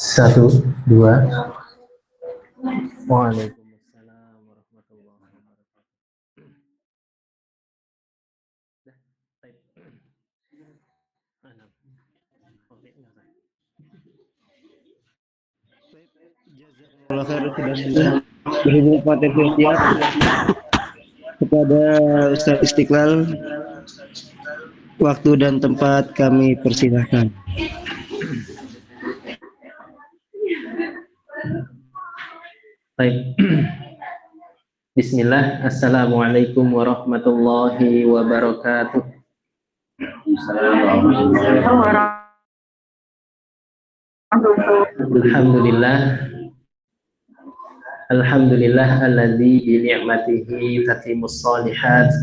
Satu, dua. Waalaikumsalam warahmatullahi wabarakatuh. Kalau saya sudah berhubung materi siap kepada Ustadz Istiqlal, waktu dan tempat kami persilahkan. Baik. Bismillah. Assalamualaikum warahmatullahi wabarakatuh. Alhamdulillah. Alhamdulillah alladzi bi ni'matihi tatimmus shalihat.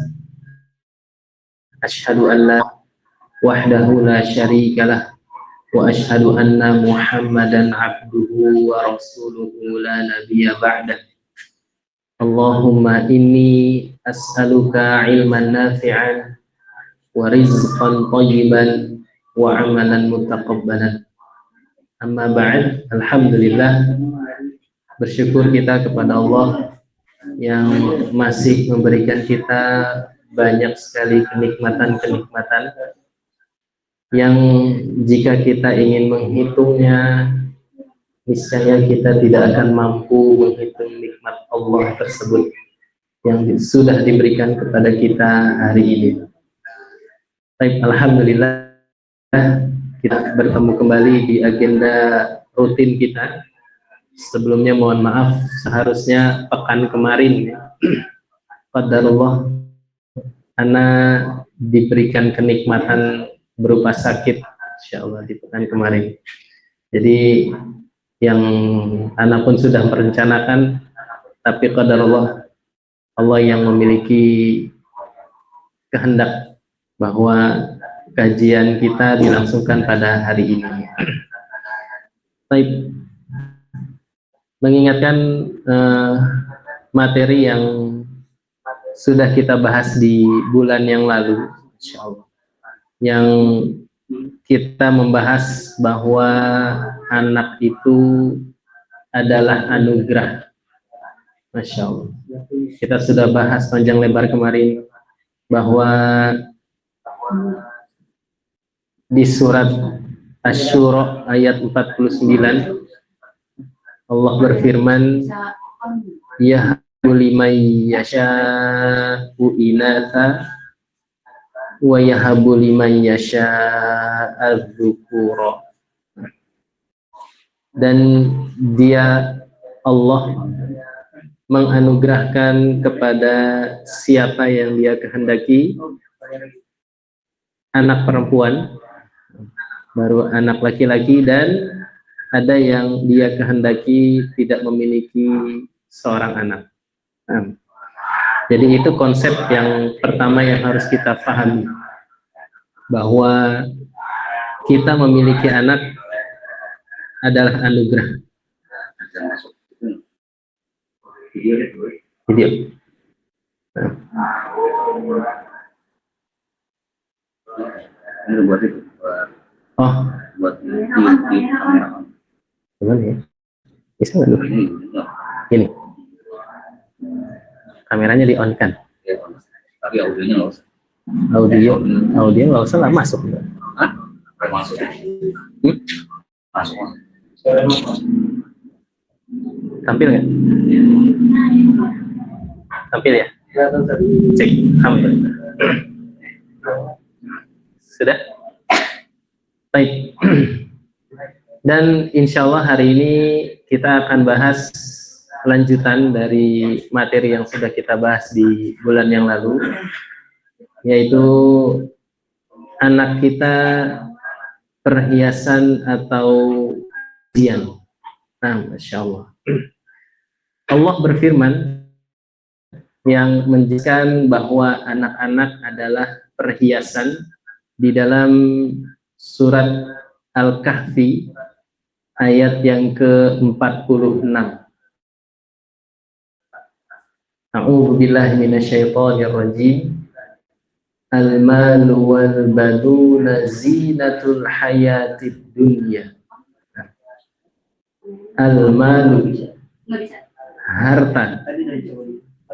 Asyhadu an la wahdahu la syarikalah wa asyhadu anna Muhammadan abduhu wa rasuluhu la nabiyya ba'dah. Allahumma inni as'aluka ilman nafi'an wa rizqan thayyiban wa amalan mutaqabbalan. Amma ba'd, alhamdulillah, bersyukur kita kepada Allah yang masih memberikan kita banyak sekali kenikmatan-kenikmatan yang jika kita ingin menghitungnya, niscaya kita tidak akan mampu menghitung nikmat Allah tersebut yang sudah diberikan kepada kita hari ini. Baik, alhamdulillah kita bertemu kembali di agenda rutin kita. Sebelumnya mohon maaf, seharusnya pekan kemarin qadarullah ana diberikan kenikmatan berupa sakit, insyaallah, di pekan kemarin. Jadi yang ana pun sudah merencanakan, tapi qadarullah, Allah yang memiliki kehendak bahwa kajian kita dilangsungkan pada hari ini. Baik, mengingatkan materi yang sudah kita bahas di bulan yang lalu, insyaallah, yang kita membahas bahwa anak itu adalah anugerah. Masya Allah. Kita sudah bahas panjang lebar kemarin bahwa di surat Asy-Syura ayat 49 Allah berfirman, yahabu liman yasha'u inatha wa yahabu liman yasha'u dzukura. Dan dia, Allah, menganugerahkan kepada siapa yang dia kehendaki anak perempuan, baru anak laki-laki, dan ada yang dia kehendaki tidak memiliki seorang anak. Jadi itu konsep yang pertama yang harus kita pahami, bahwa kita memiliki anak adalah anugerah. Video. Ini buat itu. Oh, Buat di kamera. gimana ya? Bisa nggak dulu? Gini, kameranya di on kan? Ya, tapi audionya nggak usah. Audio nggak usah lah, masuk. Hah? Masuk. Masuk. Tampil nggak? Tampil ya? Cek, alhamdulillah. Sudah? Baik. Dan insya Allah hari ini kita akan bahas lanjutan dari materi yang sudah kita bahas di bulan yang lalu, yaitu anak kita perhiasan atau ujian. Nah, Masya Allah. Allah berfirman yang menjelaskan bahwa anak-anak adalah perhiasan di dalam surat Al-Kahfi ayat yang ke-46. A'udzu billahi minasyaitonir rajim. Al-malu wal banuna zinatul hayatid dunya. al-malu, harta,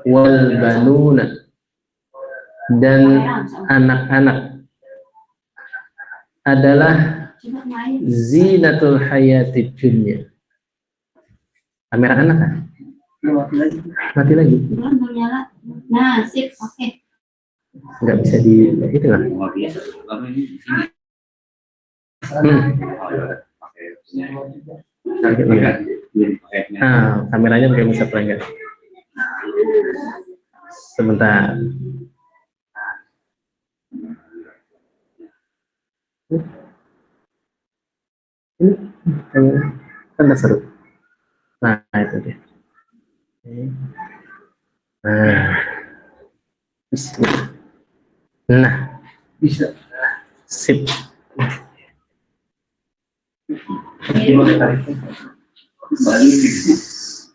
wal banuna, dan anak-anak adalah zinatul hayatid dunya. Kamera anak kan? Mati lagi. Nah, sip, oke. Nggak bisa di itu lah. Nggak bisa. Kalau ini di sini. Hmm. Oh, ya udah. Pakai punya. Target lagi. Jadi pakainya. Nah, kameranya pakai bisa pelenggan. Sebentar. Ini kan udah seru. Nah, itu dia. Nah, bismillah. Nah, Bisa. sip.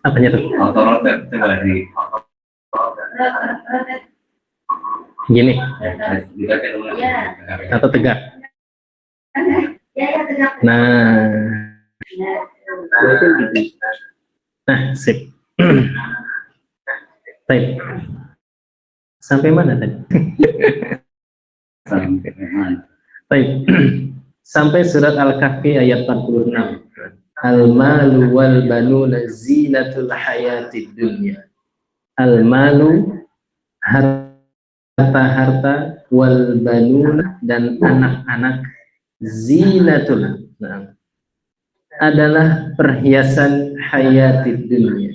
Apanya tuh? Auto-rotate coba di. Gini Dikaitkan dengan. atau tegak? Ya, tegak. Nah, nah, sip. Baik. Sampai mana tadi? Sampai mana? Baik. Sampai surat Al-Kahfi ayat 46. Al-malu wal banuna zinatul hayatid dunya. Al-malu, harta-harta, wal banuna, dan anak-anak, zinatul, nah, adalah perhiasan hayatid dunya.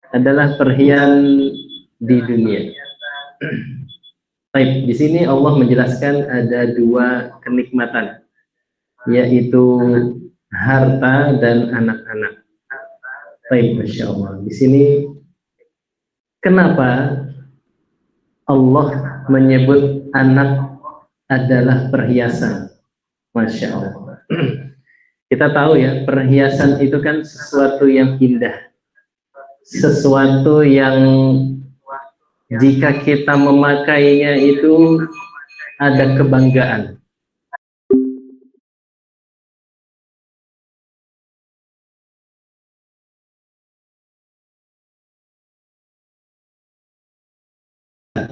Adalah perhiasan di dunia. Baik, di sini Allah menjelaskan ada dua kenikmatan, yaitu harta dan anak-anak. Baik, Masya Allah. Di sini kenapa Allah menyebut anak adalah perhiasan? Masya Allah. Kita tahu ya, perhiasan itu kan sesuatu yang indah, sesuatu yang jika kita memakainya itu ada kebanggaan.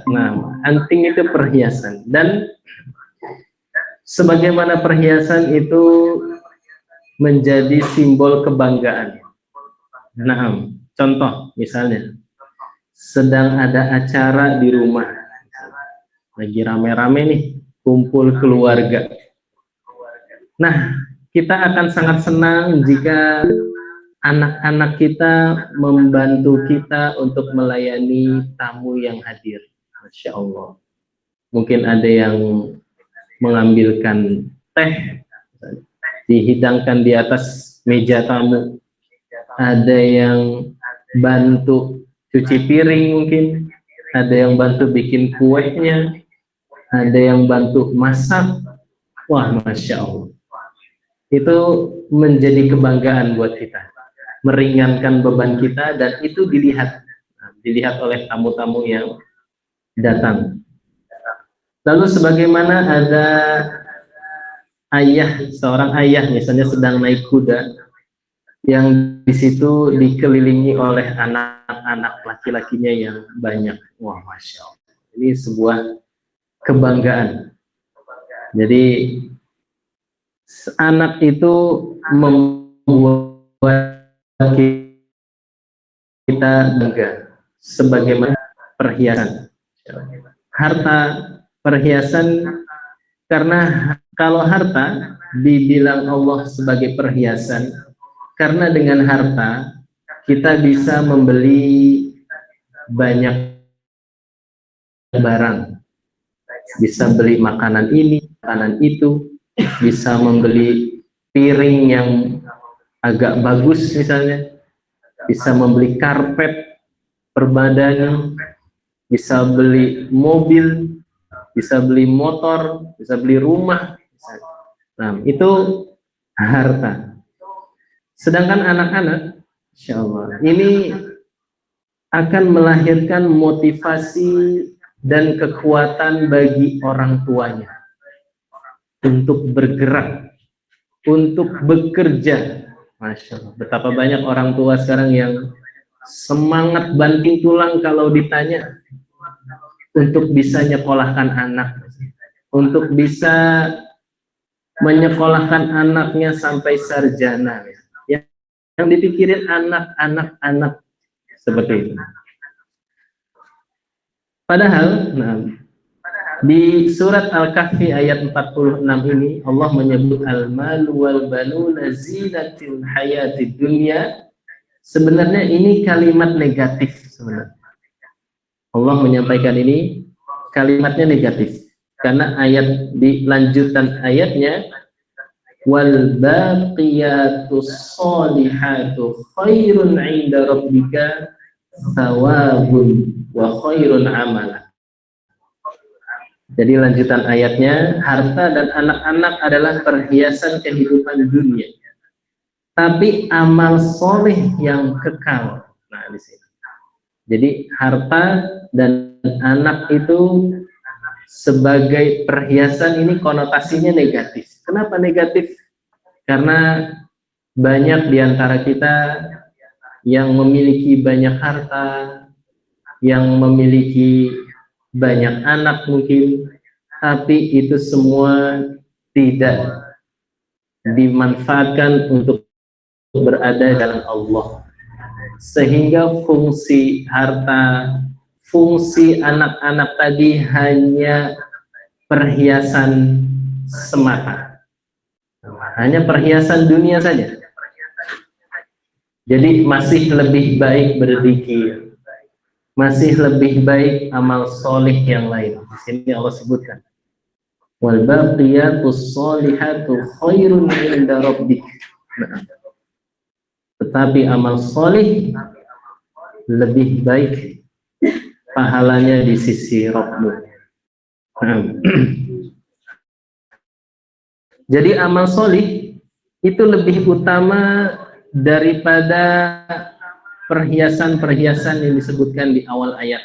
Nah, anting itu perhiasan, dan sebagaimana perhiasan itu menjadi simbol kebanggaan. Nah, contoh misalnya sedang ada acara di rumah, lagi rame-rame nih, kumpul keluarga. Nah, kita akan sangat senang jika anak-anak kita membantu kita untuk melayani tamu yang hadir. Masya Allah. Mungkin ada yang mengambilkan teh, dihidangkan di atas meja tamu. Ada yang bantu cuci piring mungkin, ada yang bantu bikin kuenya, ada yang bantu masak. Wah, Masya Allah. Itu menjadi kebanggaan buat kita, meringankan beban kita, dan itu dilihat oleh tamu-tamu yang datang. Lalu sebagaimana ada seorang ayah misalnya sedang naik kuda, yang di situ dikelilingi oleh anak-anak laki-lakinya yang banyak. Wah, Masya Allah. Ini sebuah kebanggaan. Jadi anak itu membuat kita bangga, sebagaimana perhiasan. Harta perhiasan, karena kalau harta dibilang Allah sebagai perhiasan, karena dengan harta kita bisa membeli banyak barang, bisa beli makanan ini, makanan itu, bisa membeli piring yang agak bagus misalnya, bisa membeli karpet perbadan, bisa beli mobil, bisa beli motor, bisa beli rumah. Nah, itu harta. Sedangkan anak-anak, Insya Allah, ini akan melahirkan motivasi dan kekuatan bagi orang tuanya untuk bergerak, untuk bekerja, Masya Allah. Betapa banyak orang tua sekarang yang semangat banting tulang kalau ditanya untuk bisa nyekolahkan anak, untuk bisa menyekolahkan anaknya sampai sarjana. Yang dipikirin anak seperti itu. Padahal, di surat Al-Kahfi ayat 46 ini Allah menyebut al-malu wal banuna zinatil hayatid dunya. Sebenarnya ini kalimat negatif sebenarnya. Allah menyampaikan ini kalimatnya negatif karena ayat di lanjutan ayatnya wal baqiyatus solihatu khairun 'inda rabbika thawabun wa khairun amala. Jadi lanjutan ayatnya, harta dan anak-anak adalah perhiasan kehidupan dunia, tapi amal soleh yang kekal. Nah, di sini. Jadi harta dan anak itu sebagai perhiasan ini konotasinya negatif. Kenapa negatif? Karena banyak di antara kita yang memiliki banyak harta, yang memiliki banyak anak mungkin, tapi itu semua tidak dimanfaatkan untuk berada dalam Allah, sehingga fungsi harta, fungsi anak-anak tadi hanya perhiasan semata, hanya perhiasan dunia saja. Jadi masih lebih baik berzikir, masih lebih baik amal soleh yang lain. Di sini Allah sebutkan wal baqiyatus solihatu khairun 'inda rabbik. Tetapi amal soleh lebih baik pahalanya di sisi Rabbmu. Jadi amal soleh itu lebih utama daripada perhiasan-perhiasan yang disebutkan di awal ayat.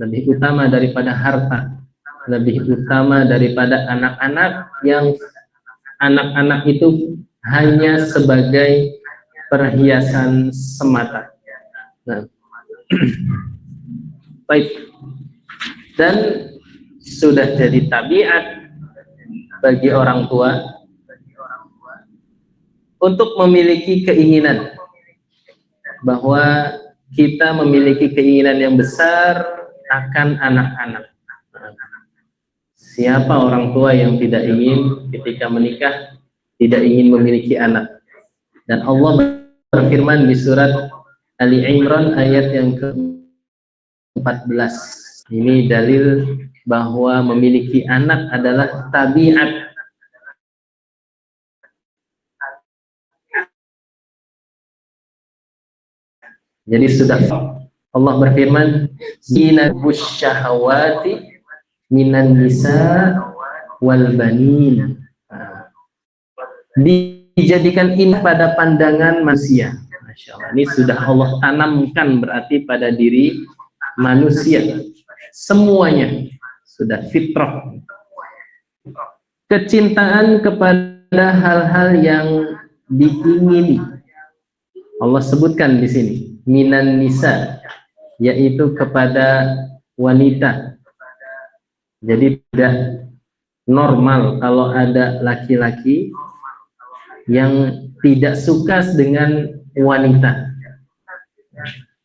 Lebih utama daripada harta, lebih utama daripada anak-anak, yang anak-anak itu hanya sebagai perhiasan semata. Nah, baik. Dan sudah jadi tabiat bagi orang tua untuk memiliki keinginan bahwa kita memiliki keinginan yang besar akan anak-anak. Siapa orang tua yang tidak ingin ketika menikah tidak ingin memiliki anak? Dan Allah berfirman di surat Ali Imran ayat yang ke-14. Ini dalil bahwa memiliki anak adalah tabiat. Jadi sudah Allah berfirman, "Zinabus syahawati minan nisa wal banin." Dijadikan indah pada pandangan manusia. Masya Allah. Ini sudah Allah tanamkan berarti pada diri manusia. Semuanya sudah fitrah. Kecintaan kepada hal-hal yang diingini. Allah sebutkan di sini minan nisa, yaitu kepada wanita. Jadi tidak normal kalau ada laki-laki yang tidak suka dengan wanita.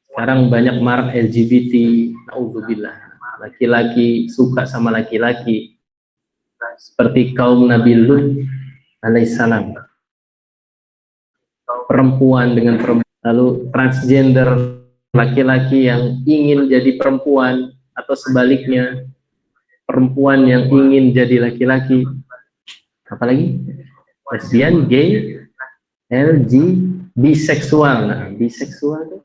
Sekarang banyak marak LGBT, naudzubillah. Laki-laki suka sama laki-laki, seperti kaum Nabi Lut alaihissalam. Perempuan dengan perempuan, lalu transgender, laki-laki yang ingin jadi perempuan, atau sebaliknya perempuan yang ingin jadi laki-laki. Apalagi lesbian, gay, LG, biseksual. Nah, biseksual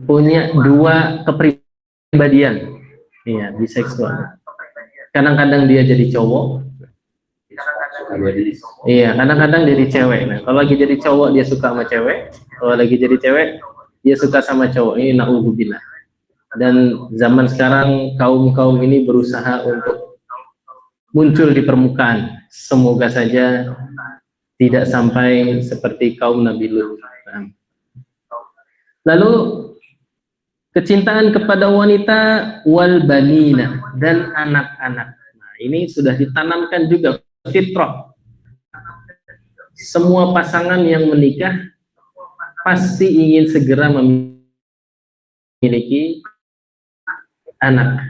punya dua kepribadian. Iya, biseksual. Kadang-kadang dia jadi cowok. Iya, kadang-kadang jadi cewek. Nah, kalau lagi jadi cowok dia suka sama cewek, kalau lagi jadi cewek dia suka sama cowok. Ini naudzubillah. Dan zaman sekarang kaum ini berusaha untuk muncul di permukaan. Semoga saja tidak sampai seperti kaum Nabi Lut. Lalu kecintaan kepada wanita wal banina dan anak-anak. Nah, ini sudah ditanamkan juga fitrah. Semua pasangan yang menikah pasti ingin segera memiliki anak.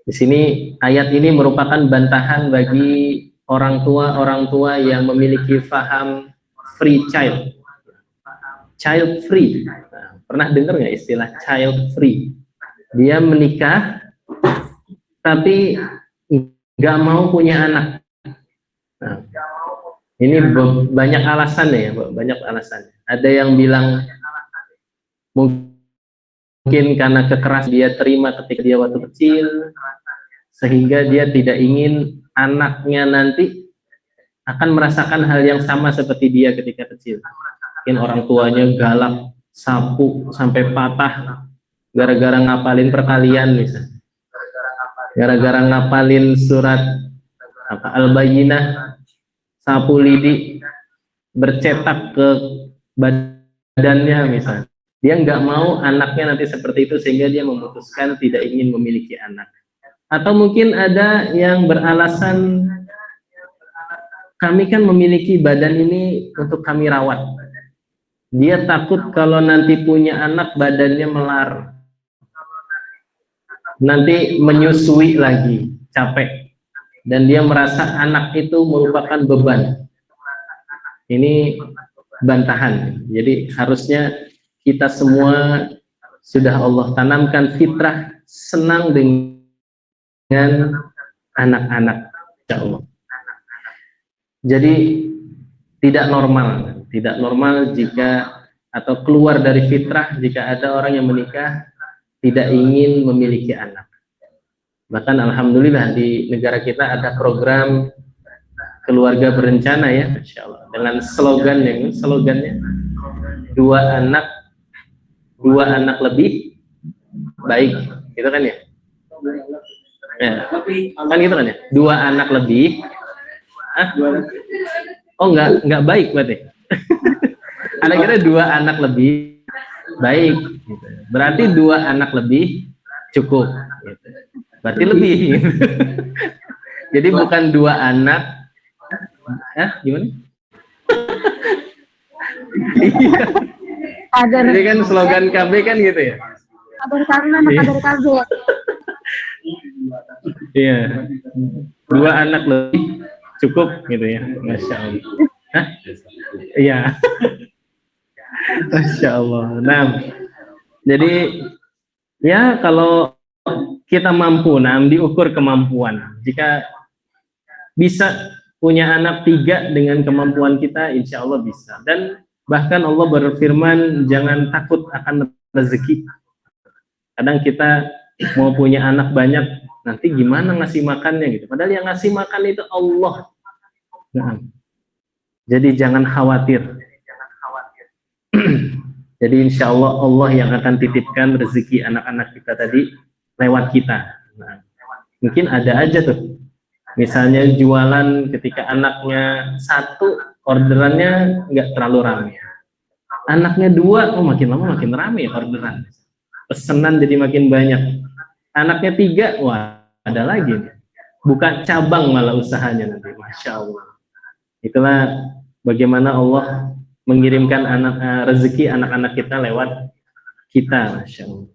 Di sini ayat ini merupakan bantahan bagi orang tua yang memiliki faham free child free. Nah, pernah dengar nggak istilah child free? Dia menikah tapi nggak mau punya anak. Nah, ini banyak alasannya ya, banyak alasannya. Ada yang bilang mungkin karena kekerasan dia terima ketika dia waktu kecil, sehingga dia tidak ingin anaknya nanti akan merasakan hal yang sama seperti dia ketika kecil. Mungkin orang tuanya galak, sapu sampai patah gara-gara ngapalin perkalian misalnya, gara-gara ngapalin surat Al-Bayyinah, sapu lidi bercetak ke badannya misalnya. Dia nggak mau anaknya nanti seperti itu, sehingga dia memutuskan tidak ingin memiliki anak. Atau mungkin ada yang beralasan, kami kan memiliki badan ini untuk kami rawat. Dia takut kalau nanti punya anak badannya melar, nanti menyusui lagi, capek, dan dia merasa anak itu merupakan beban. Ini bantahan. Jadi harusnya kita semua sudah Allah tanamkan fitrah senang dengan anak-anak, insya Allah. Jadi tidak normal jika atau keluar dari fitrah jika ada orang yang menikah tidak ingin memiliki anak. Bahkan alhamdulillah di negara kita ada program keluarga berencana ya, insya Allah, dengan slogannya dua anak lebih baik, gitu kan ya? Kan gitu kan ya? 2 anak lebih. Oh enggak baik berarti. Ada kira 2 anak lebih baik, gitu. Berarti 2 anak lebih cukup, gitu. Berarti lebih. Gitu. Jadi bukan 2 anak. Gimana? Jadi kan slogan KB kan gitu ya. Kabar KB. Iya. 2 anak lebih cukup gitu ya. Masya Allah. Iya. Masya Allah. Nah, jadi ya kalau kita mampu, diukur kemampuan. Jika bisa punya anak 3 dengan kemampuan kita, insya Allah bisa. Dan bahkan Allah berfirman, jangan takut akan rezeki. Kadang kita mau punya anak banyak, nanti gimana ngasih makannya gitu. Padahal yang ngasih makan itu Allah. Nah, jadi jangan khawatir. Jadi insya Allah Allah yang akan titipkan rezeki anak-anak kita tadi lewat kita. Nah, mungkin ada aja tuh, misalnya jualan ketika anaknya 1, orderannya nggak terlalu ramai. Anaknya 2, oh makin lama makin ramai orderan. Pesanan jadi makin banyak. Anaknya 3, wah ada lagi. Buka cabang malah usahanya nanti, Masya Allah. Itulah bagaimana Allah mengirimkan rezeki anak-anak kita lewat kita, Masya Allah.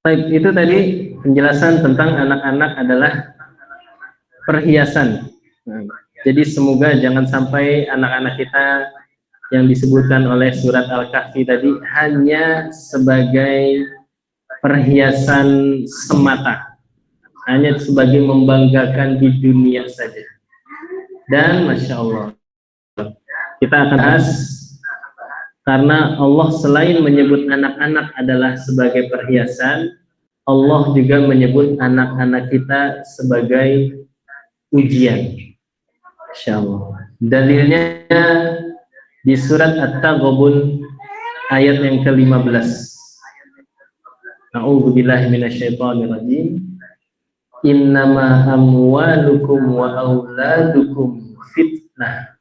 Baik, itu tadi penjelasan tentang anak-anak adalah perhiasan. Jadi semoga jangan sampai anak-anak kita yang disebutkan oleh surat Al-Kahfi tadi hanya sebagai perhiasan semata, hanya sebagai membanggakan di dunia saja. Dan Masya Allah, kita akan bahas, karena Allah selain menyebut anak-anak adalah sebagai perhiasan, Allah juga menyebut anak-anak kita sebagai ujian. Masya Allah. Dalilnya di surat At-Taghabun ayat yang ke-15. A'udzubillahi minasyaitonirrajim. Innama amwalukum wa auladukum Nah,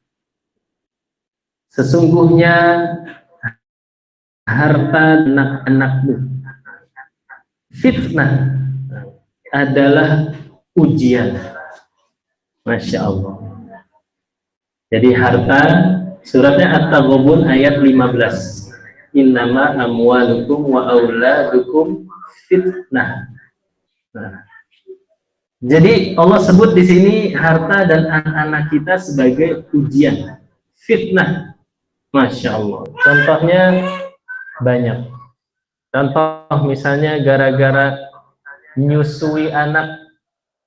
sesungguhnya harta anak-anakmu fitnah adalah ujian. Masya Allah. Jadi harta, suratnya At-Taghabun ayat 15. Innama amwalukum wa auladukum fitnah. Nah, jadi Allah sebut di sini harta dan anak-anak kita sebagai ujian, fitnah. Masya Allah. Contohnya banyak. Contoh misalnya gara-gara nyusui anak,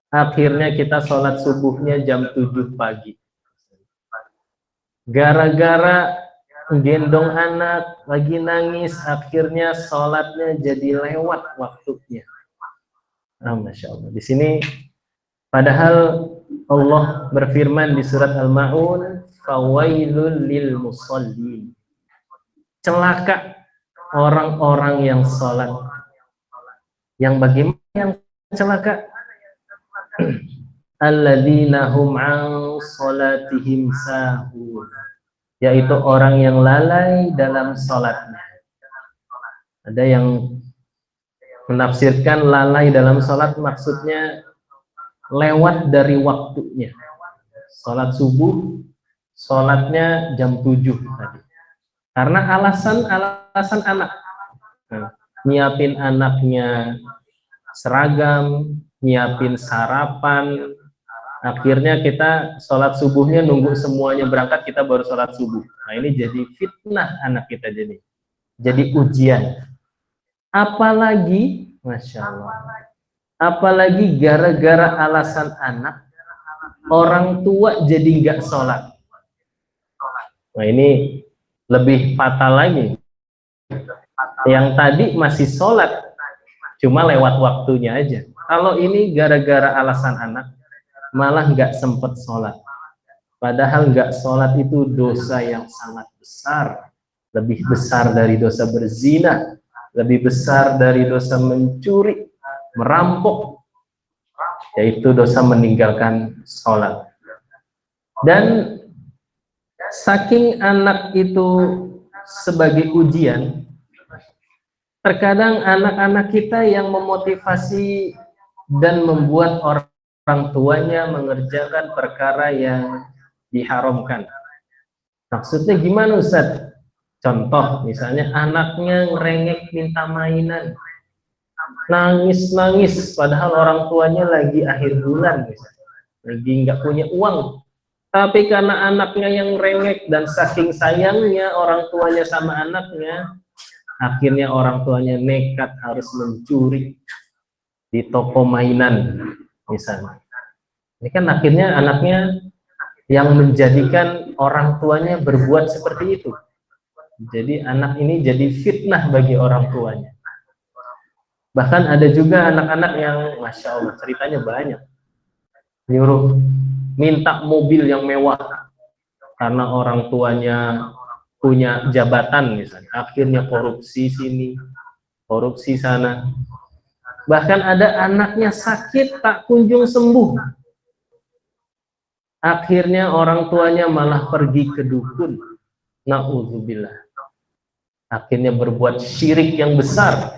akhirnya kita sholat subuhnya jam 7 pagi. Gara-gara gendong anak lagi nangis, akhirnya sholatnya jadi lewat waktunya. Masya Allah. Di sini padahal Allah berfirman di surat Al-Ma'un, fawailul lil musallin. Celaka orang-orang yang sholat. Yang bagaimana yang celaka? Alladzina hum an sholatihim sahun, yaitu orang yang lalai dalam sholatnya. Ada yang menafsirkan lalai dalam sholat maksudnya lewat dari waktunya. Sholat subuh, sholatnya jam 7 tadi. Karena alasan anak. Nyiapin anaknya seragam, nyiapin sarapan, akhirnya kita sholat subuhnya nunggu semuanya berangkat, kita baru sholat subuh. Nah ini jadi fitnah anak kita, jadi ujian. Apalagi, Masya Allah, apalagi gara-gara alasan anak, orang tua jadi nggak sholat. Nah ini lebih fatal lagi. Yang tadi masih sholat, cuma lewat waktunya aja. Kalau ini gara-gara alasan anak, malah nggak sempet sholat. Padahal nggak sholat itu dosa yang sangat besar, lebih besar dari dosa berzina, lebih besar dari dosa mencuri, merampok, yaitu dosa meninggalkan sholat. Dan saking anak itu sebagai ujian, terkadang anak-anak kita yang memotivasi dan membuat orang tuanya mengerjakan perkara yang diharamkan. Maksudnya gimana Ustaz? Contoh misalnya anaknya ngerengek minta mainan, nangis-nangis padahal orang tuanya lagi akhir bulan misalnya, lagi nggak punya uang, tapi karena anaknya yang rengek dan saking sayangnya orang tuanya sama anaknya, akhirnya orang tuanya nekat harus mencuri di toko mainan misalnya. Ini kan akhirnya anaknya yang menjadikan orang tuanya berbuat seperti itu. Jadi anak ini jadi fitnah bagi orang tuanya. Bahkan ada juga anak-anak yang Masya Allah ceritanya banyak, nyuruh minta mobil yang mewah karena orang tuanya punya jabatan misalnya, akhirnya korupsi sini, korupsi sana. Bahkan ada anaknya sakit tak kunjung sembuh, akhirnya orang tuanya malah pergi ke dukun, na'udzubillah, akhirnya berbuat syirik yang besar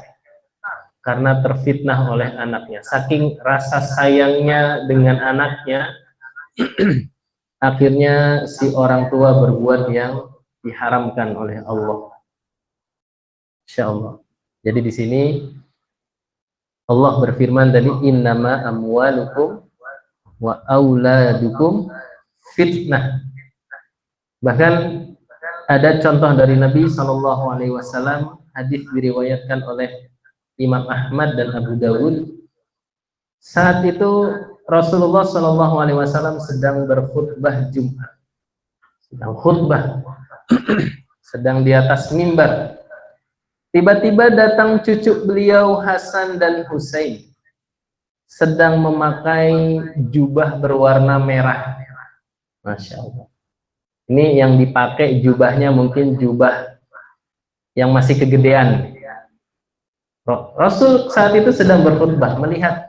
karena terfitnah oleh anaknya. Saking rasa sayangnya dengan anaknya, akhirnya si orang tua berbuat yang diharamkan oleh Allah. Insya Allah. Jadi di sini Allah berfirman tadi, innama amwalukum wa auladukum fitnah. Bahkan ada contoh dari Nabi SAW, hadis diriwayatkan oleh Imam Ahmad dan Abu Dawud. Saat itu Rasulullah SAW sedang berkhutbah Jumat, sedang khutbah, sedang di atas mimbar. Tiba-tiba datang cucu beliau Hasan dan Husain, sedang memakai jubah berwarna merah. Masya Allah. Ini yang dipakai jubahnya mungkin jubah yang masih kegedean. Rasul saat itu sedang berkhutbah, melihat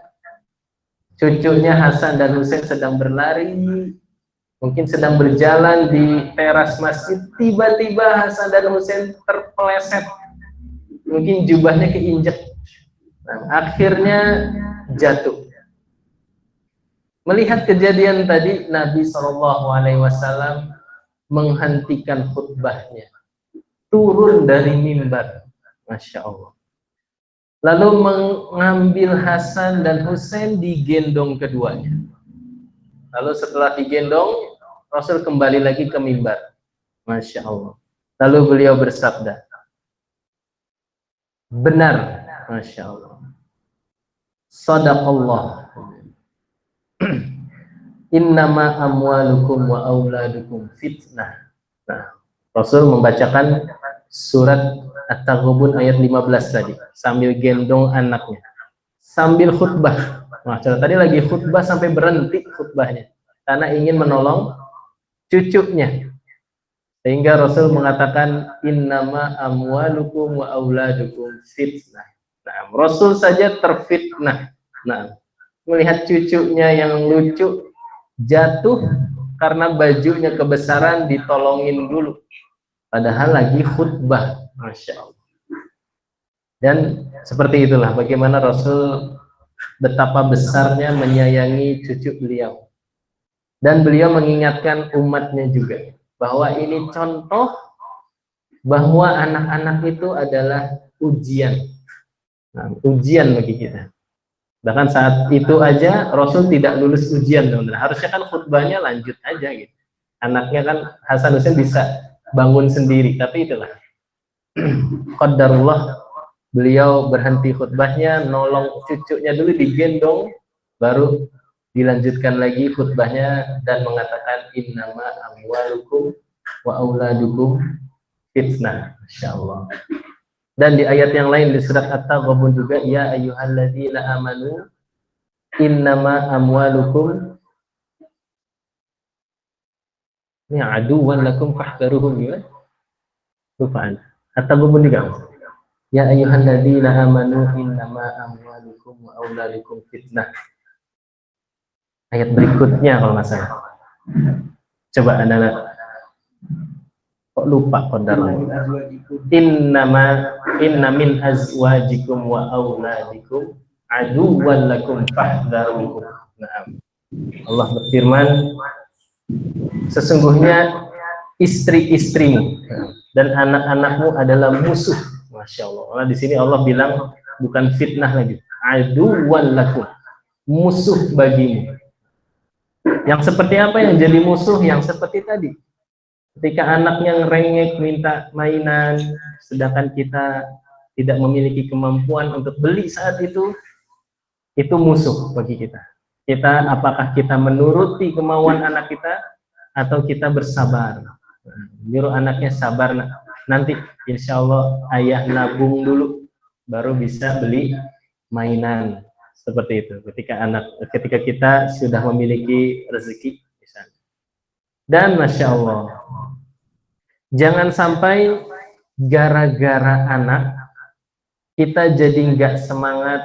cucunya Hasan dan Husain sedang berlari Mungkin sedang berjalan di teras masjid, tiba-tiba Hasan dan Husain terpeleset. Mungkin jubahnya keinjek. Nah, akhirnya jatuh. Melihat kejadian tadi, Nabi SAW menghentikan khutbahnya, turun dari mimbar, Masya Allah. Lalu mengambil Hasan dan Husain, digendong keduanya. Lalu setelah digendong, Rasul kembali lagi ke mimbar, Masya Allah. Lalu beliau bersabda, benar, Masya Allah, Sadaqallah, innama amwalukum wa auladukum fitnah. Nah, Rasul membacakan surat At-Taghabun ayat 15 tadi, sambil gendong anaknya, sambil khutbah. Nah, tadi lagi khutbah sampai berhenti khutbahnya, karena ingin menolong cucunya. Sehingga Rasul mengatakan, innama amwalukum wa auladukum fitnah. Nah, Rasul saja terfitnah. Nah, melihat cucunya yang lucu jatuh karena bajunya kebesaran, ditolongin dulu. Padahal lagi khutbah, Masya Allah. Dan seperti itulah bagaimana Rasul betapa besarnya menyayangi cucu beliau. Dan beliau mengingatkan umatnya juga bahwa ini contoh bahwa anak-anak itu adalah ujian. Nah, ujian bagi kita. Bahkan saat itu aja Rasul tidak lulus ujian, teman-teman. Harusnya kan khutbahnya lanjut aja gitu. Anaknya kan Hasan Husain bisa bangun sendiri, tapi itulah qadarullah, beliau berhenti khutbahnya, nolong cucunya dulu, digendong, baru dilanjutkan lagi khutbahnya dan mengatakan innama amwalukum wa auladukum fitnah. Masyaallah. Dan di ayat yang lain di surat At-Taghabun juga, ya ayyuhalladzina amanu innama amwalukum aduwwan lakum fahdharuhum, ya. Lupaan. At-Taghabun juga. Ya ayyuhalladzina amanu innama amwalukum wa auladukum fitnah. Ayat berikutnya kalau nggak salah. Coba anak-anak. Kok lupa qadar lagi. Inna min azwajikum wa auladikum aduwwan lakum fahdharuhum. Nah, Allah berfirman, sesungguhnya istri-istrimu dan anak-anakmu adalah musuh. Masya Allah. Nah, di sini Allah bilang bukan fitnah lagi. Aduwwan lakum, musuh bagimu. Yang seperti apa yang jadi musuh? Yang seperti tadi. Ketika anaknya ngerengek minta mainan, sedangkan kita tidak memiliki kemampuan untuk beli saat itu musuh bagi kita. Apakah kita menuruti kemauan anak kita atau kita bersabar? Nyuruh anaknya sabar, nanti insya Allah ayah nabung dulu baru bisa beli mainan. Seperti itu. Ketika kita sudah memiliki rezeki, misalnya. Dan Masya Allah, jangan sampai gara-gara anak kita jadi nggak semangat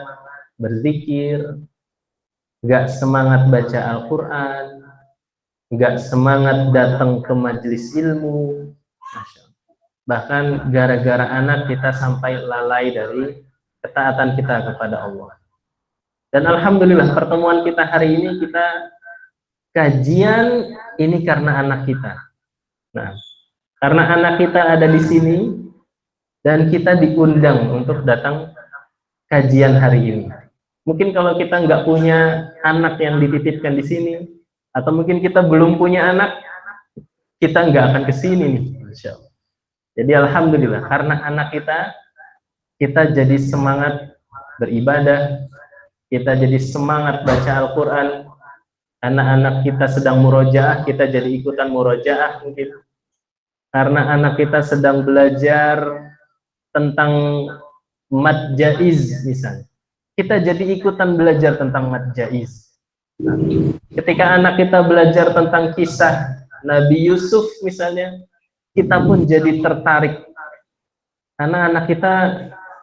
berzikir, nggak semangat baca Al-Quran, nggak semangat datang ke majelis ilmu. Bahkan gara-gara anak kita sampai lalai dari ketaatan kita kepada Allah. Dan alhamdulillah pertemuan kita hari ini, kita kajian ini karena anak kita. Nah, karena anak kita ada di sini dan kita diundang untuk datang kajian hari ini. Mungkin kalau kita nggak punya anak yang dititipkan di sini, atau mungkin kita belum punya anak, kita nggak akan ke sini nih, Masya Allah. Jadi alhamdulillah karena anak kita jadi semangat beribadah, kita jadi semangat baca Al-Quran. Anak-anak kita sedang murojaah, kita jadi ikutan murojaah mungkin. Karena anak kita sedang belajar tentang mad jaiz misalnya, kita jadi ikutan belajar tentang mad jaiz. Ketika anak kita belajar tentang kisah Nabi Yusuf misalnya, kita pun jadi tertarik. Karena anak kita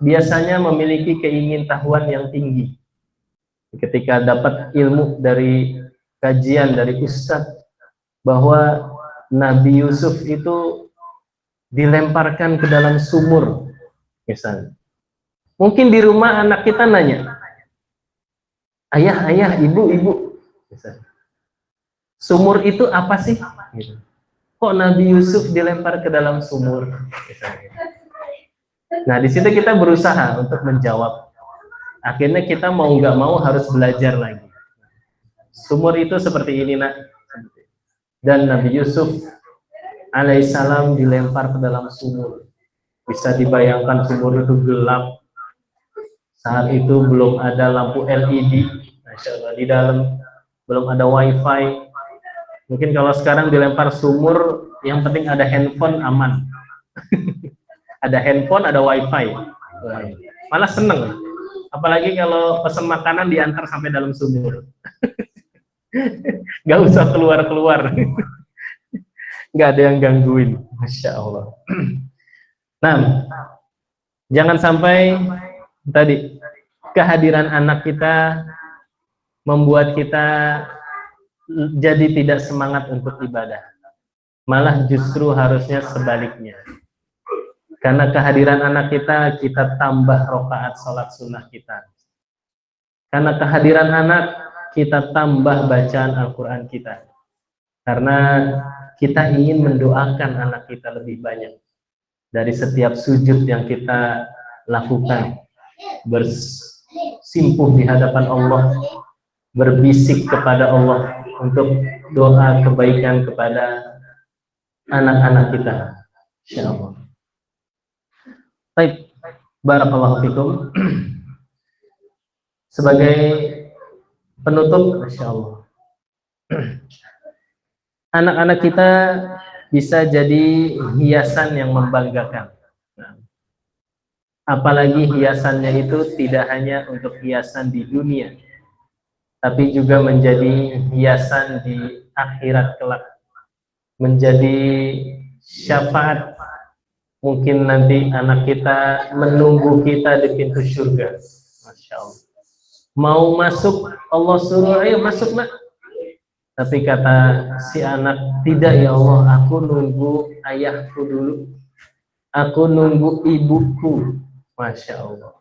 biasanya memiliki keingintahuan yang tinggi. Ketika dapat ilmu dari kajian dari ustadz, bahwa Nabi Yusuf itu dilemparkan ke dalam sumur misalnya. Mungkin di rumah anak kita nanya, ayah, ibu, misalnya, sumur itu apa sih? Gitu. Kok Nabi Yusuf dilempar ke dalam sumur? Misalnya. Nah, di situ kita berusaha untuk menjawab. Akhirnya kita mau nggak mau harus belajar lagi. Sumur itu seperti ini, nak. Dan Nabi Yusuf alaihissalam dilempar ke dalam sumur. Bisa dibayangkan sumur itu gelap. Saat itu belum ada lampu LED, Masya Allah, di dalam belum ada wifi. Mungkin kalau sekarang dilempar sumur, yang penting ada handphone, aman. Ada handphone, ada wifi. Malah seneng. Apalagi kalau pesan makanan diantar sampai dalam sumur. Gak usah keluar-keluar. Gak ada yang gangguin. Masya Allah. Nah, jangan sampai tadi kehadiran anak kita membuat kita jadi tidak semangat untuk ibadah. Malah justru harusnya sebaliknya. Karena kehadiran anak kita, kita tambah rakaat sholat sunnah kita. Karena kehadiran anak, kita tambah bacaan Al-Quran kita. Karena kita ingin mendoakan anak kita lebih banyak. Dari setiap sujud yang kita lakukan, bersimpuh di hadapan Allah, berbisik kepada Allah untuk doa kebaikan kepada anak-anak kita, insyaallah. Baik, barakallahu fikum. Sebagai penutup, insyaallah, anak-anak kita bisa jadi hiasan yang membanggakan. Apalagi hiasannya itu tidak hanya untuk hiasan di dunia, tapi juga menjadi hiasan di akhirat kelak, menjadi syafaat. Mungkin nanti anak kita menunggu kita di pintu surga. Masya Allah. Mau masuk, Allah suruh, ayo masuk nak. Tapi kata si anak, tidak ya Allah, aku nunggu ayahku dulu. Aku nunggu ibuku. Masya Allah.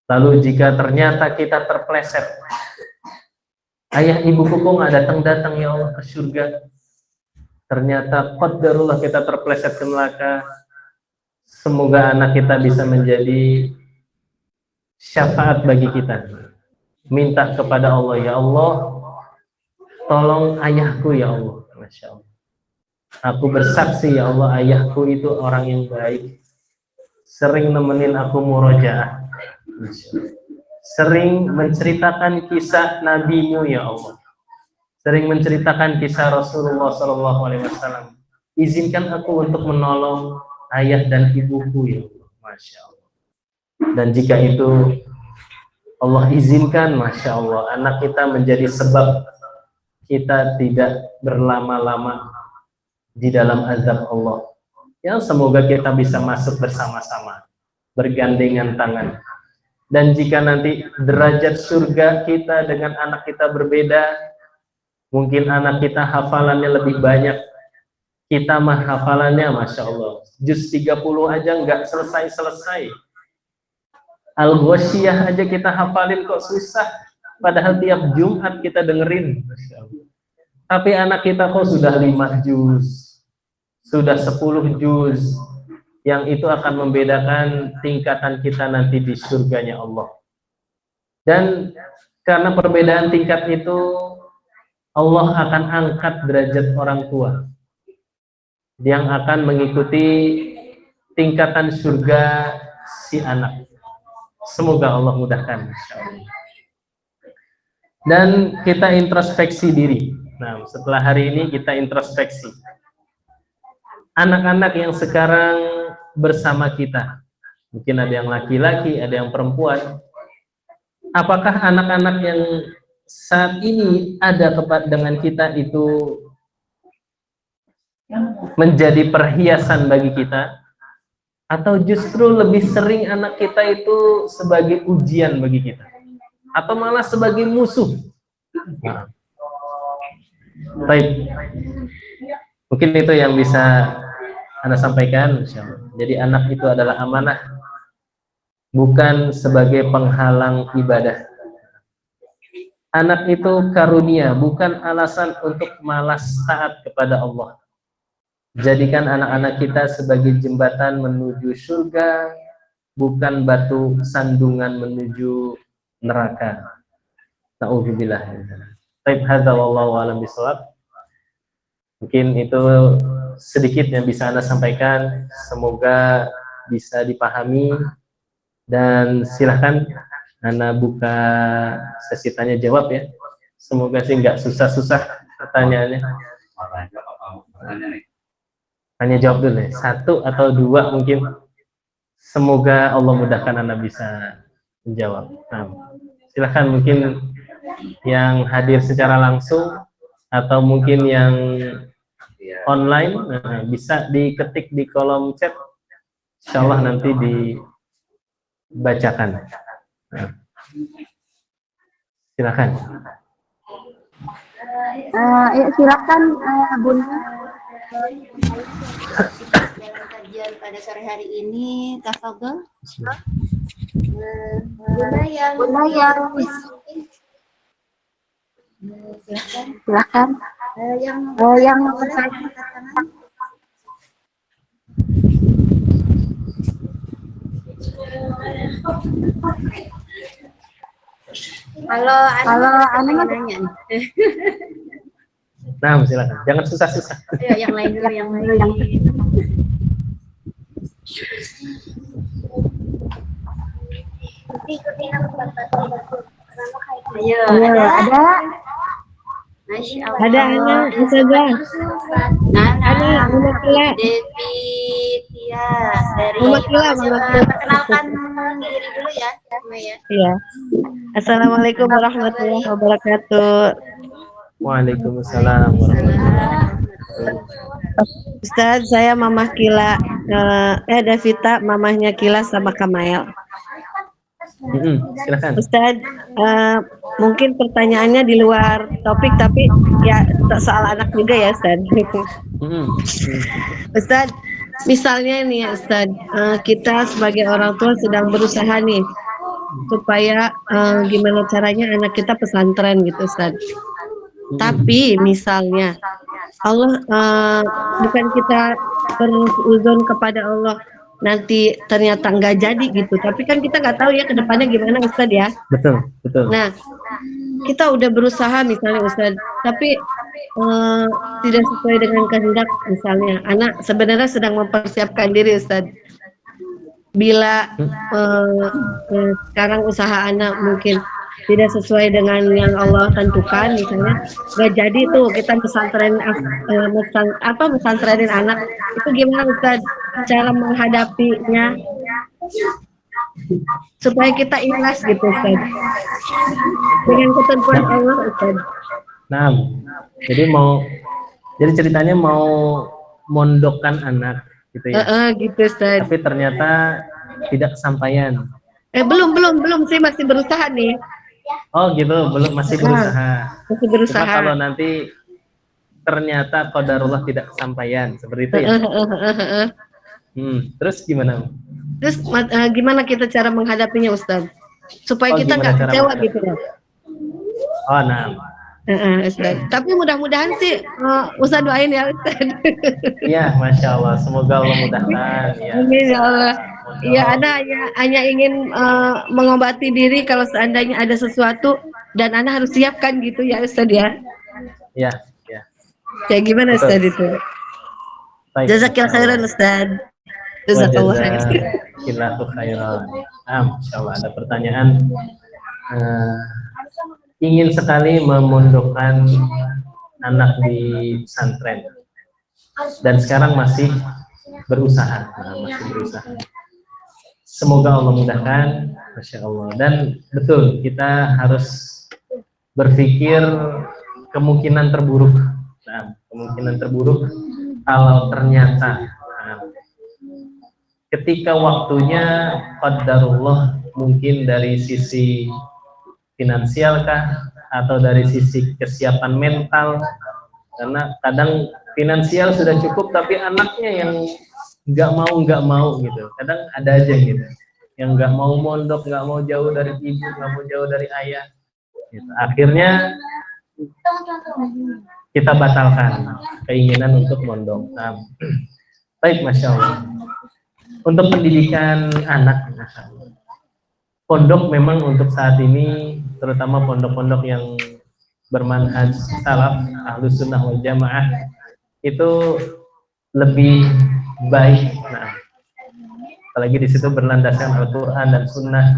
Lalu jika ternyata kita terpleset, ayah ibuku kok nggak datang-datang ya Allah ke surga. Ternyata qadarullah kita terpleset ke neraka. Semoga anak kita bisa menjadi syafaat bagi kita. Minta kepada Allah, ya Allah, tolong ayahku ya Allah. Masya Allah. Aku bersaksi ya Allah, ayahku itu orang yang baik. Sering nemenin aku murojaah. Sering menceritakan kisah nabimu ya Allah. Sering menceritakan kisah Rasulullah SAW. Izinkan aku untuk menolong ayah dan ibuku ya Allah. Masya Allah. Dan jika itu Allah izinkan, Masya Allah, anak kita menjadi sebab kita tidak berlama-lama di dalam azab Allah. Ya, semoga kita bisa masuk bersama-sama, bergandengan tangan. Dan jika nanti derajat surga kita dengan anak kita berbeda, mungkin anak kita hafalannya lebih banyak, kita mah hafalannya Masya Allah juz 30 aja nggak selesai-selesai. Al-Ghasyiyah aja kita hafalin kok susah, padahal tiap Jumat kita dengerin. Masya Allah. Tapi anak kita kok sudah 5 juz, sudah 10 juz, yang itu akan membedakan tingkatan kita nanti di surganya Allah. Dan karena perbedaan tingkat itu, Allah akan angkat derajat orang tua yang akan mengikuti tingkatan surga si anak. Semoga Allah mudahkan. Dan kita introspeksi diri. Nah, setelah hari ini kita introspeksi. Anak-anak yang sekarang bersama kita, mungkin ada yang laki-laki, ada yang perempuan. Apakah anak-anak yang saat ini ada dengan kita itu menjadi perhiasan bagi kita, atau justru lebih sering anak kita itu sebagai ujian bagi kita, atau malah sebagai musuh? Nah, Baik. Mungkin itu yang bisa Anda sampaikan, insyaallah. Jadi anak itu adalah amanah, bukan sebagai penghalang ibadah. Anak itu karunia, bukan alasan untuk malas taat kepada Allah. Jadikan anak-anak kita sebagai jembatan menuju surga, bukan batu sandungan menuju neraka. Na'udzubillah. Baik, hadza wallahu a'lam bishawab. Mungkin itu sedikit yang bisa Anda sampaikan, semoga bisa dipahami, dan silahkan Anda buka sesi tanya jawab ya. Semoga sih nggak susah-susah pertanyaannya. Tanya jawab dulu ya, 1 atau 2 mungkin. Semoga Allah mudahkan Anda bisa menjawab. Nah, silahkan mungkin yang hadir secara langsung atau mungkin yang online, bisa diketik di kolom chat, insyaallah nanti dibacakan. Nah, silakan. Ya, silakan Bunda. Dalam kajian pada sore hari ini, tafadhol. Bunda yang silakan. Yang bertanya. Halo, Ana mau nanya nih. Nah, silakan. Jangan susah-susah. Ya, yang lain dulu, yang lain. Ayo, ada. Masya Allah. Ada anak, Ustazah. Nana, Mama Kila. Devi Tia dari Mama Kila, Mama Kila. Perkenalkan diri dulu ya, ya. Iya. Assalamualaikum warahmatullahi wabarakatuh. Waalaikumsalam warahmatullahi wabarakatuh. Ustaz, saya Mama Kila. Devita, mamahnya Kila sama Kamael. Silakan. Ustaz, mungkin pertanyaannya di luar topik, tapi ya soal anak juga ya Ustaz. Ustaz, misalnya nih ya Ustaz, kita sebagai orang tua sedang berusaha nih supaya gimana caranya anak kita pesantren gitu Ustaz. Tapi misalnya Allah, bukan kita beruzon kepada Allah nanti ternyata nggak jadi gitu, tapi kan kita nggak tahu ya ke depannya gimana Ustaz ya. Betul. Nah, kita udah berusaha misalnya Ustaz, tapi tidak sesuai dengan kehendak. Misalnya anak sebenarnya sedang mempersiapkan diri Ustaz, bila sekarang usaha anak mungkin tidak sesuai dengan yang Allah tentukan, misalnya nggak jadi tuh kita pesantrenin anak, itu gimana Ustaz cara menghadapinya supaya kita ikhlas gitu Ustaz dengan ketentuan Allah Ustaz. Nah, jadi ceritanya mau mondokkan anak gitu ya. Gitu Ustaz. Tapi ternyata tidak kesampaian. Belum sih, masih berusaha nih. Oh gitu, masih berusaha. Masih berusaha. Cuma kalau nanti ternyata qadarullah tidak kesampaian, seperti itu ya. Terus gimana? Terus gimana kita cara menghadapinya Ustaz? Supaya kita gimana nggak cara kecewa menghadapi? gitu ya. Oh, nah. Ustaz. Tapi mudah-mudahan sih Ustaz doain ya Ustaz. Iya, Masya Allah. Semoga Allah mudahkan. Ya. Amin ya Allah. Iya, Ana hanya ingin mengobati diri kalau seandainya ada sesuatu dan Ana harus siapkan gitu ya Ustaz ya. Iya. Kayak gimana Betul. Ustaz itu? Baik. Jazakillah khairan Ustaz. Jazakallah khairan. Jazakallahu khairan. Insyaallah ada pertanyaan. Ingin sekali memondokkan anak di pesantren dan sekarang masih berusaha. Semoga Allah mudahkan, Masya Allah. Dan betul, kita harus berpikir kemungkinan terburuk. Kemungkinan terburuk kalau ternyata ketika waktunya qadarullah, mungkin dari sisi finansial kah atau dari sisi kesiapan mental Karena kadang finansial sudah cukup tapi anaknya yang nggak mau gitu. Kadang ada aja gitu yang nggak mau mondok, nggak mau jauh dari ibu, nggak mau jauh dari ayah gitu. Akhirnya kita batalkan keinginan untuk mondok. Nah, baik, Masya Allah. Untuk pendidikan anak, pondok memang untuk saat ini, terutama pondok-pondok yang bermanhaj salaf, ahlus sunnah wal jamaah, itu lebih baik. Nah, apalagi di situ berlandaskan Al-Quran dan Sunnah,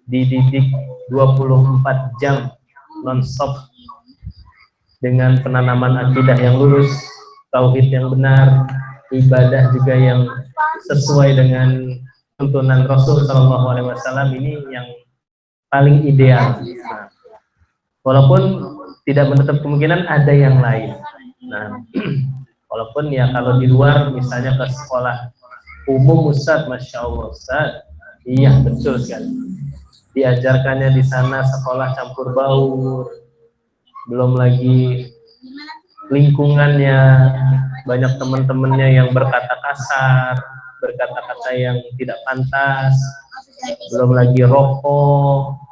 dididik 24 jam non-stop dengan penanaman akidah yang lurus, tauhid yang benar, ibadah juga yang sesuai dengan tuntunan Rasul SAW. Ini yang paling ideal. Nah, walaupun tidak menutup kemungkinan ada yang lain. Nah, walaupun ya kalau di luar misalnya ke sekolah umum, Ustaz, Masya Allah Ustaz, iya betul sekali. Diajarkannya di sana sekolah campur baur, belum lagi lingkungannya banyak teman-temannya yang berkata kasar, berkata-kata yang tidak pantas, belum lagi rokok,